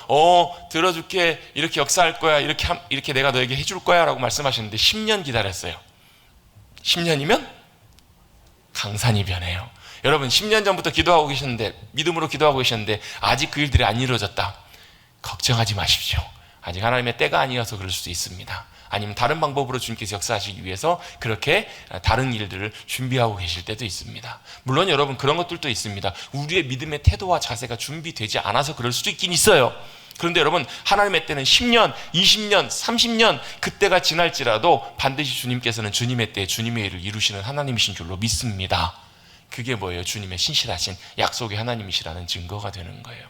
들어줄게, 이렇게 역사할 거야, 이렇게 내가 너에게 해줄 거야 라고 말씀하셨는데 10년 기다렸어요. 10년이면 강산이 변해요. 여러분, 10년 전부터 기도하고 계셨는데, 믿음으로 기도하고 계셨는데 아직 그 일들이 안 이루어졌다, 걱정하지 마십시오. 아직 하나님의 때가 아니어서 그럴 수도 있습니다. 아니면 다른 방법으로 주님께서 역사하시기 위해서 그렇게 다른 일들을 준비하고 계실 때도 있습니다. 물론 여러분, 그런 것들도 있습니다. 우리의 믿음의 태도와 자세가 준비되지 않아서 그럴 수도 있긴 있어요. 그런데 여러분, 하나님의 때는 10년, 20년, 30년 그때가 지날지라도 반드시 주님께서는 주님의 때에 주님의 일을 이루시는 하나님이신 줄로 믿습니다. 그게 뭐예요? 주님의 신실하신 약속의 하나님이시라는 증거가 되는 거예요.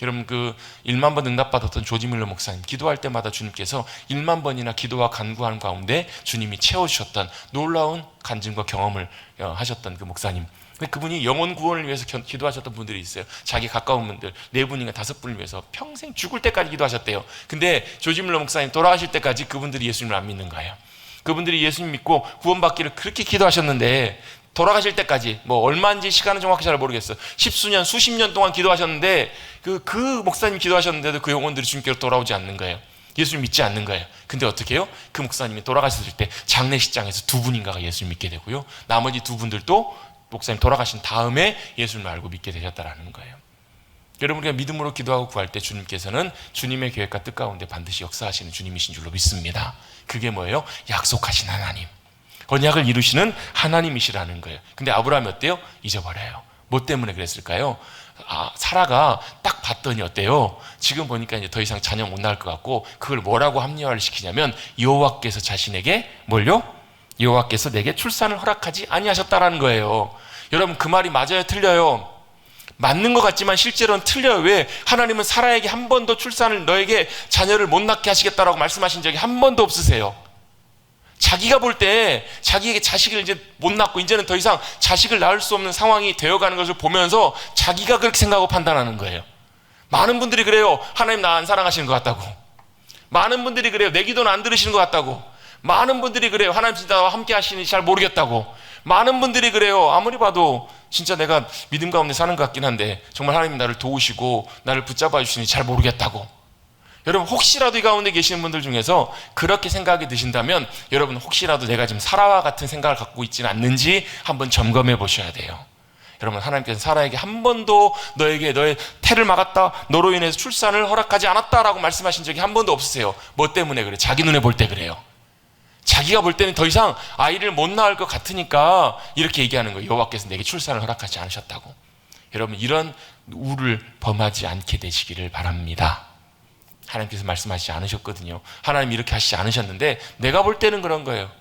여러분, 그 1만 번 응답받았던 조지 밀러 목사님, 기도할 때마다 주님께서 1만 번이나 기도와 간구하는 가운데 주님이 채워주셨던 놀라운 간증과 경험을 하셨던 그 목사님, 근데 그분이 영혼 구원을 위해서 기도하셨던 분들이 있어요. 자기 가까운 분들 4분인가 5분을 위해서 평생 죽을 때까지 기도하셨대요. 근데 조지 뮬러 목사님 돌아가실 때까지 그분들이 예수님을 안 믿는 거예요. 그분들이 예수님 믿고 구원받기를 그렇게 기도하셨는데 돌아가실 때까지 뭐 얼마인지 시간은 정확히 잘 모르겠어요. 십수년 수십 년 동안 기도하셨는데 그 목사님 기도하셨는데도 그 영혼들이 주님께로 돌아오지 않는 거예요. 예수님 믿지 않는 거예요. 근데 어떻게 해요? 그 목사님이 돌아가셨을 때 장례식장에서 2분인가가 예수님 믿게 되고요, 나머지 2분들도 목사님 돌아가신 다음에 예수님을 알고 믿게 되셨다라는 거예요. 여러분, 우리가 믿음으로 기도하고 구할 때 주님께서는 주님의 계획과 뜻 가운데 반드시 역사하시는 주님이신 줄로 믿습니다. 그게 뭐예요? 약속하신 하나님, 언약을 이루시는 하나님이시라는 거예요. 근데 아브라함이 어때요? 잊어버려요. 뭐 때문에 그랬을까요? 사라가 딱 봤더니 어때요? 지금 보니까 이제 더 이상 자녀 못 낳을 것 같고, 그걸 뭐라고 합리화를 시키냐면 여호와께서 자신에게 뭘요? 여호와께서 내게 출산을 허락하지 아니하셨다라는 거예요. 여러분, 그 말이 맞아요, 틀려요? 맞는 것 같지만 실제로는 틀려요. 왜? 하나님은 사라에게 한 번도 출산을, 너에게 자녀를 못 낳게 하시겠다라고 말씀하신 적이 한 번도 없으세요. 자기가 볼 때 자기에게 자식을 이제 못 낳고 이제는 더 이상 자식을 낳을 수 없는 상황이 되어가는 것을 보면서 자기가 그렇게 생각하고 판단하는 거예요. 많은 분들이 그래요. 하나님 나 안 사랑하시는 것 같다고. 많은 분들이 그래요. 내 기도는 안 들으시는 것 같다고. 많은 분들이 그래요. 하나님 진짜 나와 함께 하시니 잘 모르겠다고. 많은 분들이 그래요. 아무리 봐도 진짜 내가 믿음 가운데 사는 것 같긴 한데 정말 하나님이 나를 도우시고 나를 붙잡아 주시니 잘 모르겠다고. 여러분, 혹시라도 이 가운데 계시는 분들 중에서 그렇게 생각이 드신다면 여러분, 혹시라도 내가 지금 사라와 같은 생각을 갖고 있지는 않는지 한번 점검해 보셔야 돼요. 여러분, 하나님께서 사라에게 한 번도 너에게 너의 태를 막았다, 너로 인해서 출산을 허락하지 않았다라고 말씀하신 적이 한 번도 없으세요. 뭐 때문에 그래? 자기 눈에 볼 때 그래요. 자기가 볼 때는 더 이상 아이를 못 낳을 것 같으니까 이렇게 얘기하는 거예요. 여호와께서 내게 출산을 허락하지 않으셨다고. 여러분, 이런 우를 범하지 않게 되시기를 바랍니다. 하나님께서 말씀하시지 않으셨거든요. 하나님 이렇게 하시지 않으셨는데 내가 볼 때는 그런 거예요.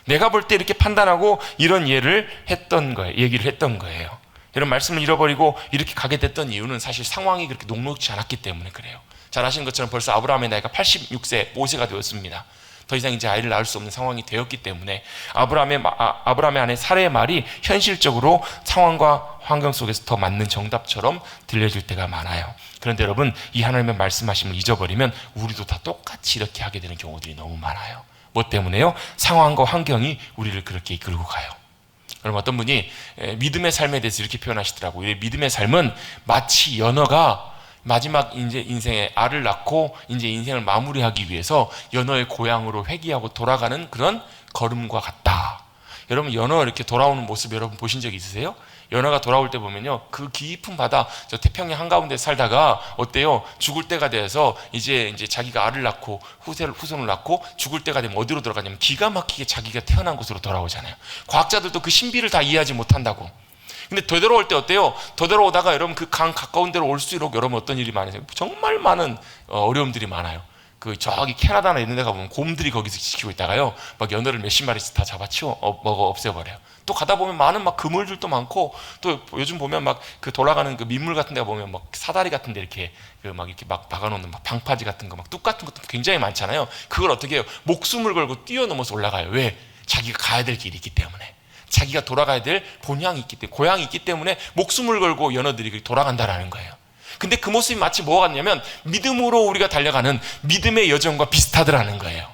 내가 볼 때 이렇게 판단하고 이런 얘기를 했던 거예요. 이런 말씀을 잃어버리고 이렇게 가게 됐던 이유는 사실 상황이 그렇게 녹록지 않았기 때문에 그래요. 잘 아시는 것처럼 벌써 아브라함의 나이가 86세, 5세가 되었습니다. 더 이상 이제 아이를 낳을 수 없는 상황이 되었기 때문에 아브라함의 아내 사라의 말이 현실적으로 상황과 환경 속에서 더 맞는 정답처럼 들려질 때가 많아요. 그런데 여러분, 이 하나님의 말씀하심을 잊어버리면 우리도 다 똑같이 이렇게 하게 되는 경우들이 너무 많아요. 뭐 때문에요? 상황과 환경이 우리를 그렇게 이끌고 가요. 여러분, 어떤 분이 믿음의 삶에 대해서 이렇게 표현하시더라고요. 믿음의 삶은 마치 연어가 마지막 이제 인생에 알을 낳고 이제 인생을 마무리하기 위해서 연어의 고향으로 회귀하고 돌아가는 그런 걸음과 같다. 여러분, 연어 이렇게 돌아오는 모습 여러분 보신 적 있으세요? 연어가 돌아올 때 보면요, 그 깊은 바다, 저 태평양 한가운데 살다가 어때요? 죽을 때가 돼서 이제 자기가 알을 낳고 후손을 낳고 죽을 때가 되면 어디로 돌아가냐면 기가 막히게 자기가 태어난 곳으로 돌아오잖아요. 과학자들도 그 신비를 다 이해하지 못한다고. 근데 되돌아올 때 어때요? 되돌아오다가 여러분 그 강 가까운 데로 올수록 여러분 어떤 일이 많으세요? 정말 많은 어려움들이 많아요. 그 저기 캐나다나 이런 데 가보면 곰들이 거기서 지키고 있다가요, 막 연어를 몇십 마리씩 다 잡아치워 먹어 없애버려요. 또 가다 보면 많은 막 그물들도 많고, 또 요즘 보면 막 그 돌아가는 그 민물 같은 데 보면 막 사다리 같은 데 이렇게 막 박아놓는 막 방파제 같은 거, 막 뚝 같은 것도 굉장히 많잖아요. 그걸 어떻게 해요? 목숨을 걸고 뛰어넘어서 올라가요. 왜? 자기가 가야 될 길이 있기 때문에. 자기가 돌아가야 될 본향이 있기 때문에, 고향이 있기 때문에 목숨을 걸고 연어들이 돌아간다라는 거예요. 근데 그 모습이 마치 뭐가 같냐면 믿음으로 우리가 달려가는 믿음의 여정과 비슷하더라는 거예요.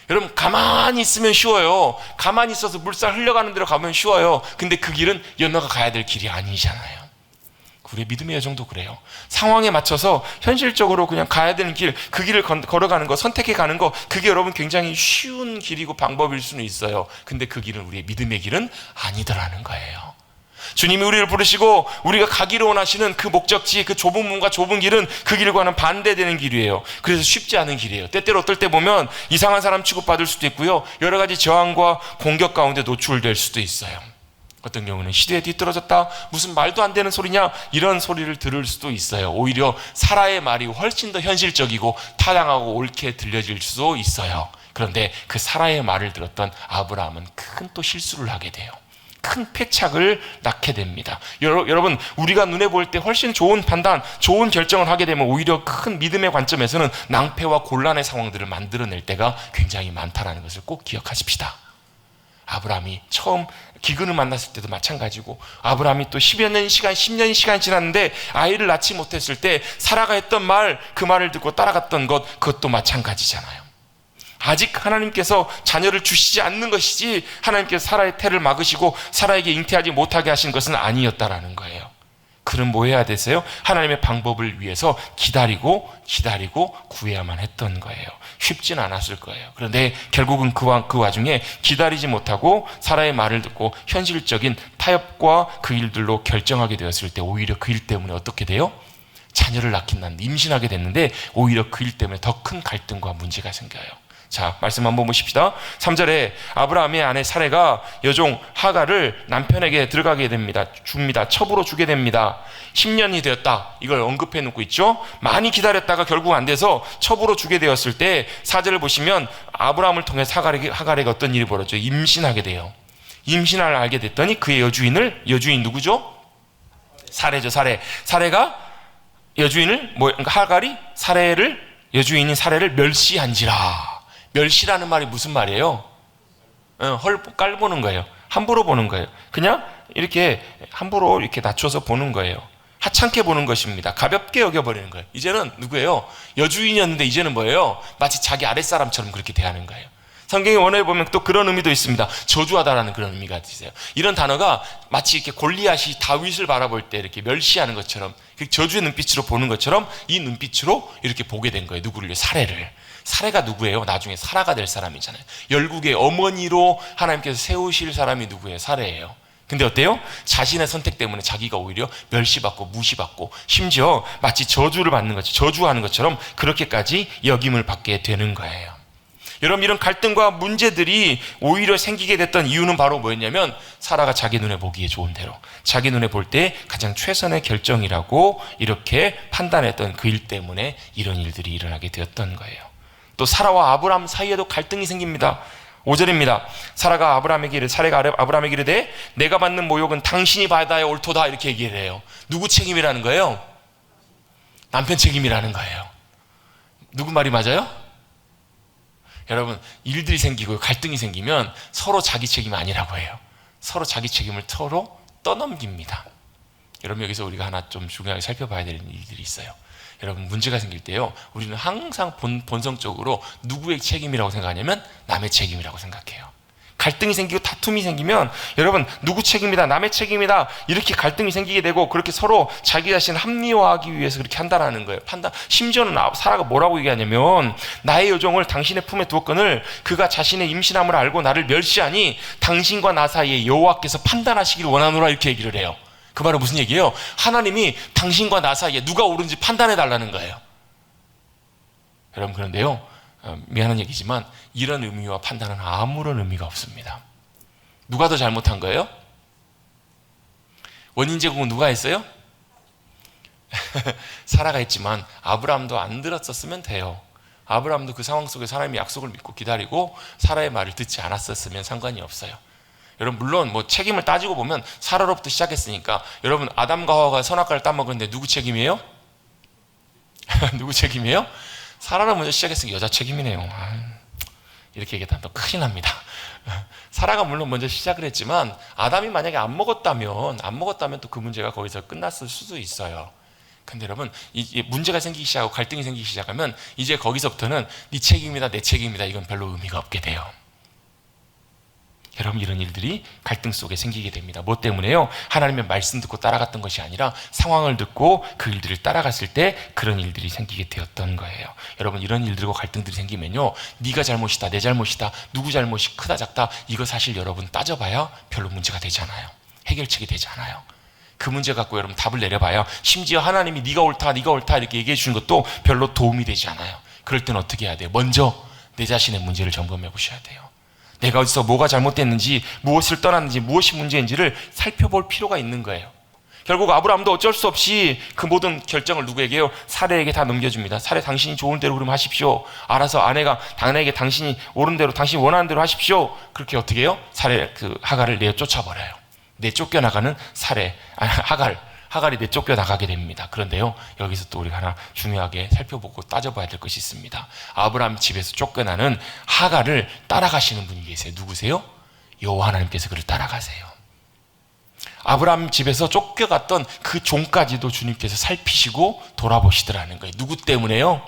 여러분, 가만히 있으면 쉬워요. 가만히 있어서 물살 흘러가는 대로 가면 쉬워요. 근데 그 길은 연어가 가야 될 길이 아니잖아요. 우리의 믿음의 여정도 그래요. 상황에 맞춰서 현실적으로 그냥 가야 되는 길, 그 길을 걸어가는 거, 선택해 가는 거, 그게 여러분 굉장히 쉬운 길이고 방법일 수는 있어요. 근데 그 길은 우리의 믿음의 길은 아니더라는 거예요. 주님이 우리를 부르시고 우리가 가기를 원하시는 그 목적지, 그 좁은 문과 좁은 길은 그 길과는 반대되는 길이에요. 그래서 쉽지 않은 길이에요. 때때로 어떨 때 보면 이상한 사람 취급받을 수도 있고요, 여러 가지 저항과 공격 가운데 노출될 수도 있어요. 어떤 경우는 시대에 뒤떨어졌다, 무슨 말도 안 되는 소리냐, 이런 소리를 들을 수도 있어요. 오히려 사라의 말이 훨씬 더 현실적이고 타당하고 옳게 들려질 수도 있어요. 그런데 그 사라의 말을 들었던 아브라함은 큰 또 실수를 하게 돼요. 큰 패착을 낳게 됩니다. 여러분, 우리가 눈에 볼 때 훨씬 좋은 판단, 좋은 결정을 하게 되면 오히려 큰 믿음의 관점에서는 낭패와 곤란의 상황들을 만들어낼 때가 굉장히 많다는 것을 꼭 기억하십시다. 아브라함이 처음 기근을 만났을 때도 마찬가지고, 아브라함이 또 10년 시간 지났는데 아이를 낳지 못했을 때 사라가 했던 말, 그 말을 듣고 따라갔던 것, 그것도 마찬가지잖아요. 아직 하나님께서 자녀를 주시지 않는 것이지 하나님께서 사라의 태를 막으시고 사라에게 잉태하지 못하게 하신 것은 아니었다라는 거예요. 그럼 뭐 해야 되세요? 하나님의 방법을 위해서 기다리고 구해야만 했던 거예요. 쉽진 않았을 거예요. 그런데 결국은 그 와중에 기다리지 못하고 사라의 말을 듣고 현실적인 타협과 그 일들로 결정하게 되었을 때 오히려 그 일 때문에 어떻게 돼요? 자녀를 낳긴다는데 임신하게 됐는데 오히려 그 일 때문에 더 큰 갈등과 문제가 생겨요. 자, 말씀 한번 보십시다. 3절에 아브라함의 아내 사레가 여종 하갈을 남편에게 들어가게 줍니다. 첩으로 주게 됩니다. 10년이 되었다. 이걸 언급해 놓고 있죠. 많이 기다렸다가 결국 안 돼서 첩으로 주게 되었을 때 4절을 보시면 아브라함을 통해 하갈에게 어떤 일이 벌어져요? 임신하게 돼요. 임신을 알게 됐더니 그의 여주인 누구죠? 사레죠. 사레가 여주인을 그러니까 하갈이 여주인인 사레를 멸시한지라. 멸시라는 말이 무슨 말이에요? 깔보는 거예요. 함부로 보는 거예요. 그냥 이렇게 함부로 이렇게 낮춰서 보는 거예요. 하찮게 보는 것입니다. 가볍게 여겨버리는 거예요. 이제는 누구예요? 여주인이었는데 이제는 뭐예요? 마치 자기 아랫사람처럼 그렇게 대하는 거예요. 성경의 원어에 보면 또 그런 의미도 있습니다. 저주하다라는 그런 의미가 있어요. 이런 단어가 마치 이렇게 골리앗이 다윗을 바라볼 때 이렇게 멸시하는 것처럼, 저주의 눈빛으로 보는 것처럼 이 눈빛으로 이렇게 보게 된 거예요. 누구를요? 사레가 누구예요? 나중에 사라가 될 사람이잖아요. 열국의 어머니로 하나님께서 세우실 사람이 누구예요? 사레예요. 근데 어때요? 자신의 선택 때문에 자기가 오히려 멸시받고 무시받고 심지어 마치 저주하는 것처럼 그렇게까지 역임을 받게 되는 거예요. 여러분, 이런 갈등과 문제들이 오히려 생기게 됐던 이유는 바로 뭐였냐면 사라가 자기 눈에 보기에 좋은 대로, 자기 눈에 볼 때 가장 최선의 결정이라고 이렇게 판단했던 그 일 때문에 이런 일들이 일어나게 되었던 거예요. 또 사라와 아브라함 사이에도 갈등이 생깁니다. 5절입니다. 사라가 아브라함에게 이르되 내가 받는 모욕은 당신이 받아야 옳도다, 이렇게 얘기를 해요. 누구 책임이라는 거예요? 남편 책임이라는 거예요. 누구 말이 맞아요? 여러분, 일들이 생기고 갈등이 생기면 서로 자기 책임이 아니라고 해요. 서로 자기 책임을 서로 떠넘깁니다. 여러분, 여기서 우리가 하나 좀 중요하게 살펴봐야 되는 일들이 있어요. 여러분, 문제가 생길 때요, 우리는 항상 본성적으로 누구의 책임이라고 생각하냐면 남의 책임이라고 생각해요. 갈등이 생기고 다툼이 생기면 여러분, 누구 책임이다, 남의 책임이다, 이렇게 갈등이 생기게 되고 그렇게 서로 자기 자신을 합리화하기 위해서 그렇게 한다라는 거예요. 심지어는 사라가 뭐라고 얘기하냐면 나의 여종을 당신의 품에 두었거늘 그가 자신의 임신함을 알고 나를 멸시하니 당신과 나 사이에 여호와께서 판단하시기를 원하노라, 이렇게 얘기를 해요. 그 말은 무슨 얘기예요? 하나님이 당신과 나 사이에 누가 옳은지 판단해 달라는 거예요. 여러분, 그런데요, 미안한 얘기지만 이런 의미와 판단은 아무런 의미가 없습니다. 누가 더 잘못한 거예요? 원인 제공은 누가 했어요? 사라가 했지만 아브라함도 안 들었었으면 돼요. 아브라함도 그 상황 속에 하나님의 약속을 믿고 기다리고 사라의 말을 듣지 않았었으면 상관이 없어요. 여러분, 물론 책임을 따지고 보면 사라로부터 시작했으니까, 여러분, 아담과 하와가 선악과를 따먹었는데 누구 책임이에요? 누구 책임이에요? 사라가 먼저 시작했으니까 여자 책임이네요. 이렇게 얘기하면 또 큰일 납니다. 사라가 물론 먼저 시작을 했지만 아담이 만약에 안 먹었다면 또 그 문제가 거기서 끝났을 수도 있어요. 근데 여러분, 이 문제가 생기기 시작하고 갈등이 생기기 시작하면 이제 거기서부터는 네 책임이다, 내 책임이다, 이건 별로 의미가 없게 돼요. 여러분, 이런 일들이 갈등 속에 생기게 됩니다. 뭐 때문에요? 하나님의 말씀 듣고 따라갔던 것이 아니라 상황을 듣고 그 일들을 따라갔을 때 그런 일들이 생기게 되었던 거예요. 여러분, 이런 일들과 갈등들이 생기면요, 네가 잘못이다, 내 잘못이다, 누구 잘못이 크다 작다, 이거 사실 여러분 따져봐야 별로 문제가 되지 않아요. 해결책이 되지 않아요. 그 문제 갖고 여러분 답을 내려봐야 심지어 하나님이 네가 옳다 이렇게 얘기해 주는 것도 별로 도움이 되지 않아요. 그럴 때는 어떻게 해야 돼요? 먼저 내 자신의 문제를 점검해 보셔야 돼요. 내가 어디서 뭐가 잘못됐는지, 무엇을 떠났는지, 무엇이 문제인지를 살펴볼 필요가 있는 거예요. 결국 아브라함도 어쩔 수 없이 그 모든 결정을 누구에게요? 사레에게 다 넘겨줍니다. 사레, 당신이 좋은 대로 그럼 하십시오. 알아서 아내가 당신에게 당신이 옳은 대로, 당신이 원하는 대로 하십시오. 그렇게 어떻게 해요? 하갈을 내쫓아버려요. 내쫓겨나가는 하갈이 내쫓겨나가게 됩니다. 그런데요, 여기서 또 우리가 하나 중요하게 살펴보고 따져봐야 될 것이 있습니다. 아브라함 집에서 쫓겨나는 하갈을 따라가시는 분이 계세요. 누구세요? 여호와 하나님께서 그를 따라가세요. 아브라함 집에서 쫓겨갔던 그 종까지도 주님께서 살피시고 돌아보시더라는 거예요. 누구 때문에요?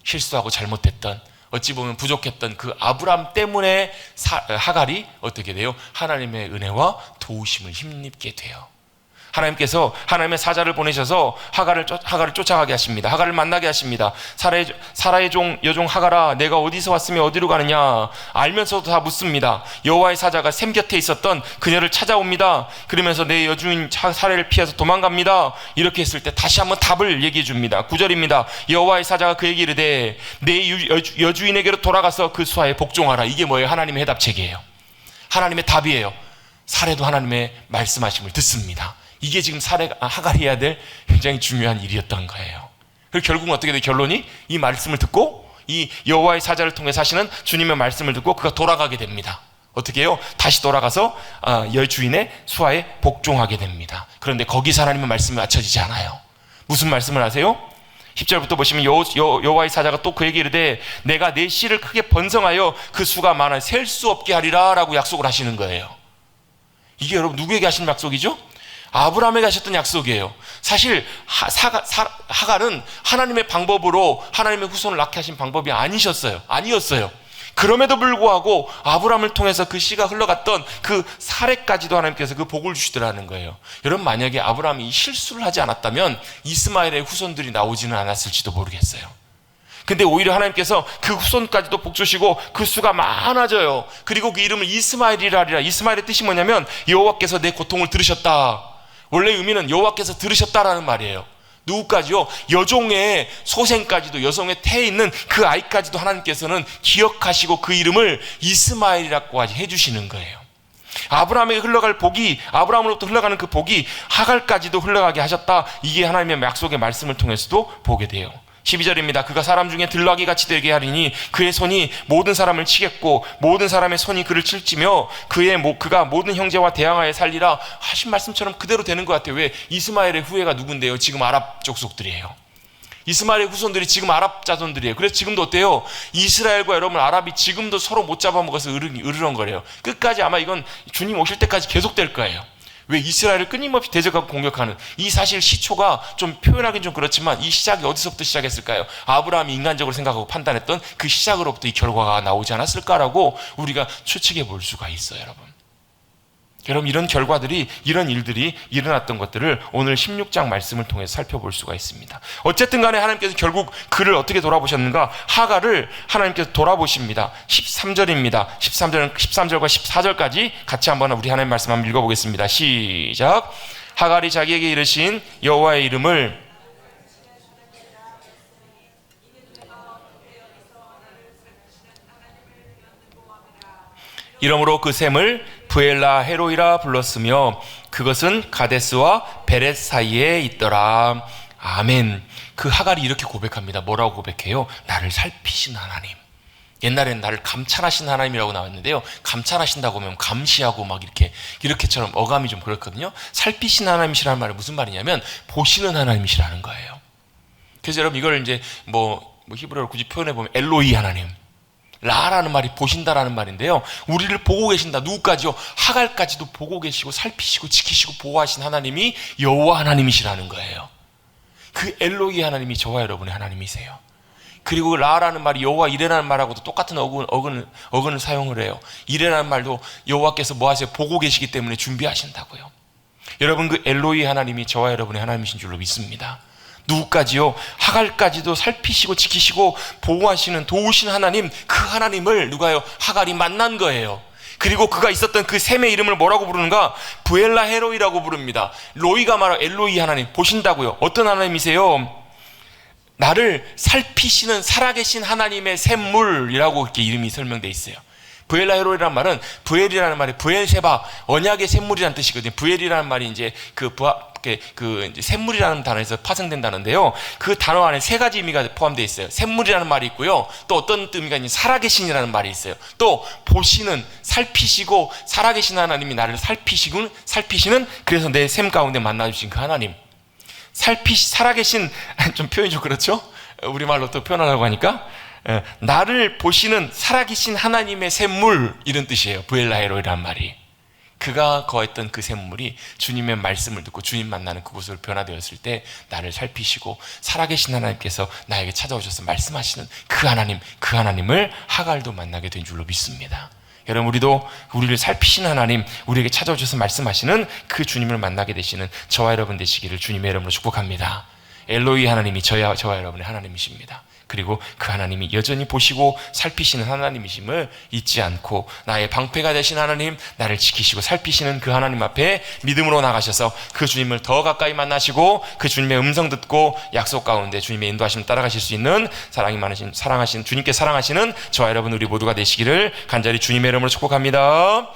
실수하고 잘못했던, 어찌 보면 부족했던 그 아브라함 때문에 하갈이 어떻게 돼요? 하나님의 은혜와 도우심을 힘입게 돼요. 하나님께서 하나님의 사자를 보내셔서 하갈을 쫓아가게 하십니다. 하갈을 만나게 하십니다. 사라의 여종 하갈아, 내가 어디서 왔으며 어디로 가느냐? 알면서도 다 묻습니다. 여호와의 사자가 샘 곁에 있었던 그녀를 찾아옵니다. 그러면서 내 여주인 사라를 피해서 도망갑니다. 이렇게 했을 때 다시 한번 답을 얘기해 줍니다. 9절입니다. 여호와의 사자가 그에게 이르되 내 여주인에게로 돌아가서 그 수하에 복종하라. 이게 뭐예요? 하나님의 해답책이에요. 하나님의 답이에요. 사라도 하나님의 말씀하심을 듣습니다. 이게 지금 하갈이 해야 될 굉장히 중요한 일이었던 거예요. 그리고 결국은 어떻게 돼요? 결론이 이 말씀을 듣고 이 여호와의 사자를 통해서 하시는 주님의 말씀을 듣고 그가 돌아가게 됩니다. 어떻게 해요? 다시 돌아가서 여주인의 수하에 복종하게 됩니다. 그런데 거기서 하나님의 말씀이 맞춰지지 않아요. 무슨 말씀을 하세요? 10절부터 보시면 여호와의 사자가 또 그에게 이르되 내가 내 씨를 크게 번성하여 그 수가 많아 셀 수 없게 하리라 라고 약속을 하시는 거예요. 이게 여러분 누구에게 하신 약속이죠? 아브라함에게 하셨던 약속이에요. 사실 하갈은 하나님의 방법으로 하나님의 후손을 낳게 하신 방법이 아니었어요. 그럼에도 불구하고 아브라함을 통해서 그 씨가 흘러갔던 그 사례까지도 하나님께서 그 복을 주시더라는 거예요. 여러분, 만약에 아브라함이 실수를 하지 않았다면 이스마엘의 후손들이 나오지는 않았을지도 모르겠어요. 근데 오히려 하나님께서 그 후손까지도 복 주시고 그 수가 많아져요. 그리고 그 이름을 이스마엘이라 하리라. 이스마엘의 뜻이 뭐냐면 여호와께서 내 고통을 들으셨다. 원래 의미는 여호와께서 들으셨다라는 말이에요. 누구까지요? 여종의 소생까지도, 여성의 태에 있는 그 아이까지도 하나님께서는 기억하시고 그 이름을 이스마엘이라고 해주시는 거예요. 아브라함에게 흘러갈 복이, 아브라함으로부터 흘러가는 그 복이 하갈까지도 흘러가게 하셨다. 이게 하나님의 약속의 말씀을 통해서도 보게 돼요. 12절입니다. 그가 사람 중에 들나귀 같이 되게 하리니 그의 손이 모든 사람을 치겠고 모든 사람의 손이 그를 칠지며 그가 모든 형제와 대항하여 살리라 하신 말씀처럼 그대로 되는 것 같아요. 왜? 이스마엘의 후예가 누군데요? 지금 아랍 족속들이에요. 이스마엘의 후손들이 지금 아랍 자손들이에요. 그래서 지금도 어때요? 이스라엘과 여러분 아랍이 지금도 서로 못 잡아먹어서 으르렁거려요. 끝까지 아마 이건 주님 오실 때까지 계속될 거예요. 왜? 이스라엘을 끊임없이 대적하고 공격하는 이 사실 시초가 좀 표현하기는 좀 그렇지만 이 시작이 어디서부터 시작했을까요? 아브라함이 인간적으로 생각하고 판단했던 그 시작으로부터 이 결과가 나오지 않았을까라고 우리가 추측해 볼 수가 있어요. 여러분 이런 결과들이, 이런 일들이 일어났던 것들을 오늘 16장 말씀을 통해서 살펴볼 수가 있습니다. 어쨌든 간에 하나님께서 결국 그를 어떻게 돌아보셨는가? 하갈을 하나님께서 돌아보십니다. 13절입니다. 13절과 14절까지 같이 한번 우리 하나님 말씀 한번 읽어보겠습니다. 시작. 하갈이 자기에게 이르신 여호와의 이름을 이러므로 그 샘을 브엘라 헤로이라 불렀으며 그것은 가데스와 베렛 사이에 있더라. 아멘. 그 하갈이 이렇게 고백합니다. 뭐라고 고백해요? 나를 살피신 하나님. 옛날에는 나를 감찰하신 하나님이라고 나왔는데요. 감찰하신다고 하면 감시하고 막 이렇게처럼 어감이 좀 그렇거든요. 살피신 하나님이시라는 말은 무슨 말이냐면 보시는 하나님이시라는 거예요. 그래서 여러분 이걸 이제 뭐 히브리어로 굳이 표현해 보면 엘로이 하나님. 라라는 말이 보신다라는 말인데요. 우리를 보고 계신다. 누구까지요? 하갈까지도 보고 계시고 살피시고 지키시고 보호하신 하나님이 여호와 하나님이시라는 거예요. 그 엘로이 하나님이 저와 여러분의 하나님이세요. 그리고 라라는 말이 여호와 이레라는 말하고도 똑같은 어근을 사용을 해요. 이레라는 말도 여호와께서 뭐 하세요? 보고 계시기 때문에 준비하신다고요. 여러분 그 엘로이 하나님이 저와 여러분의 하나님이신 줄로 믿습니다. 누구까지요? 하갈까지도 살피시고 지키시고 보호하시는 도우신 하나님, 그 하나님을 누가요? 하갈이 만난 거예요. 그리고 그가 있었던 그 샘의 이름을 뭐라고 부르는가? 브엘라 헤로이라고 부릅니다. 로이가 말하고 엘로이 하나님, 보신다고요. 어떤 하나님이세요? 나를 살피시는 살아계신 하나님의 샘물이라고 이렇게 이름이 설명되어 있어요. 브엘라 헤로이라는 말은, 브엘이라는 말이 브엘세바, 언약의 샘물이라는 뜻이거든요. 브엘이라는 말이 이제 이제 샘물이라는 단어에서 파생된다는데요. 그 단어 안에 세 가지 의미가 포함되어 있어요. 샘물이라는 말이 있고요. 또 어떤 의미가 있는 살아계신이라는 말이 있어요. 또 보시는, 살피시고 살아계신 하나님이 나를 살피시는 그래서 내 샘 가운데 만나주신 그 하나님. 살아계신, 좀 표현이 좀 그렇죠? 우리말로 또 표현하려고 하니까 나를 보시는 살아계신 하나님의 샘물, 이런 뜻이에요. 부엘라헤로이란 말이. 그가 거했던 그 샘물이 주님의 말씀을 듣고 주님 만나는 그곳으로 변화되었을 때 나를 살피시고 살아계신 하나님께서 나에게 찾아오셔서 말씀하시는 그 하나님을 하갈도 만나게 된 줄로 믿습니다. 여러분, 우리도 우리를 살피신 하나님, 우리에게 찾아오셔서 말씀하시는 그 주님을 만나게 되시는 저와 여러분 되시기를 주님의 이름으로 축복합니다. 엘로이 하나님이 저와 여러분의 하나님이십니다. 그리고 그 하나님이 여전히 보시고 살피시는 하나님이심을 잊지 않고 나의 방패가 되신 하나님, 나를 지키시고 살피시는 그 하나님 앞에 믿음으로 나가셔서 그 주님을 더 가까이 만나시고 그 주님의 음성 듣고 약속 가운데 주님의 인도하심을 따라가실 수 있는 주님께 사랑하시는 저와 여러분 우리 모두가 되시기를 간절히 주님의 이름으로 축복합니다.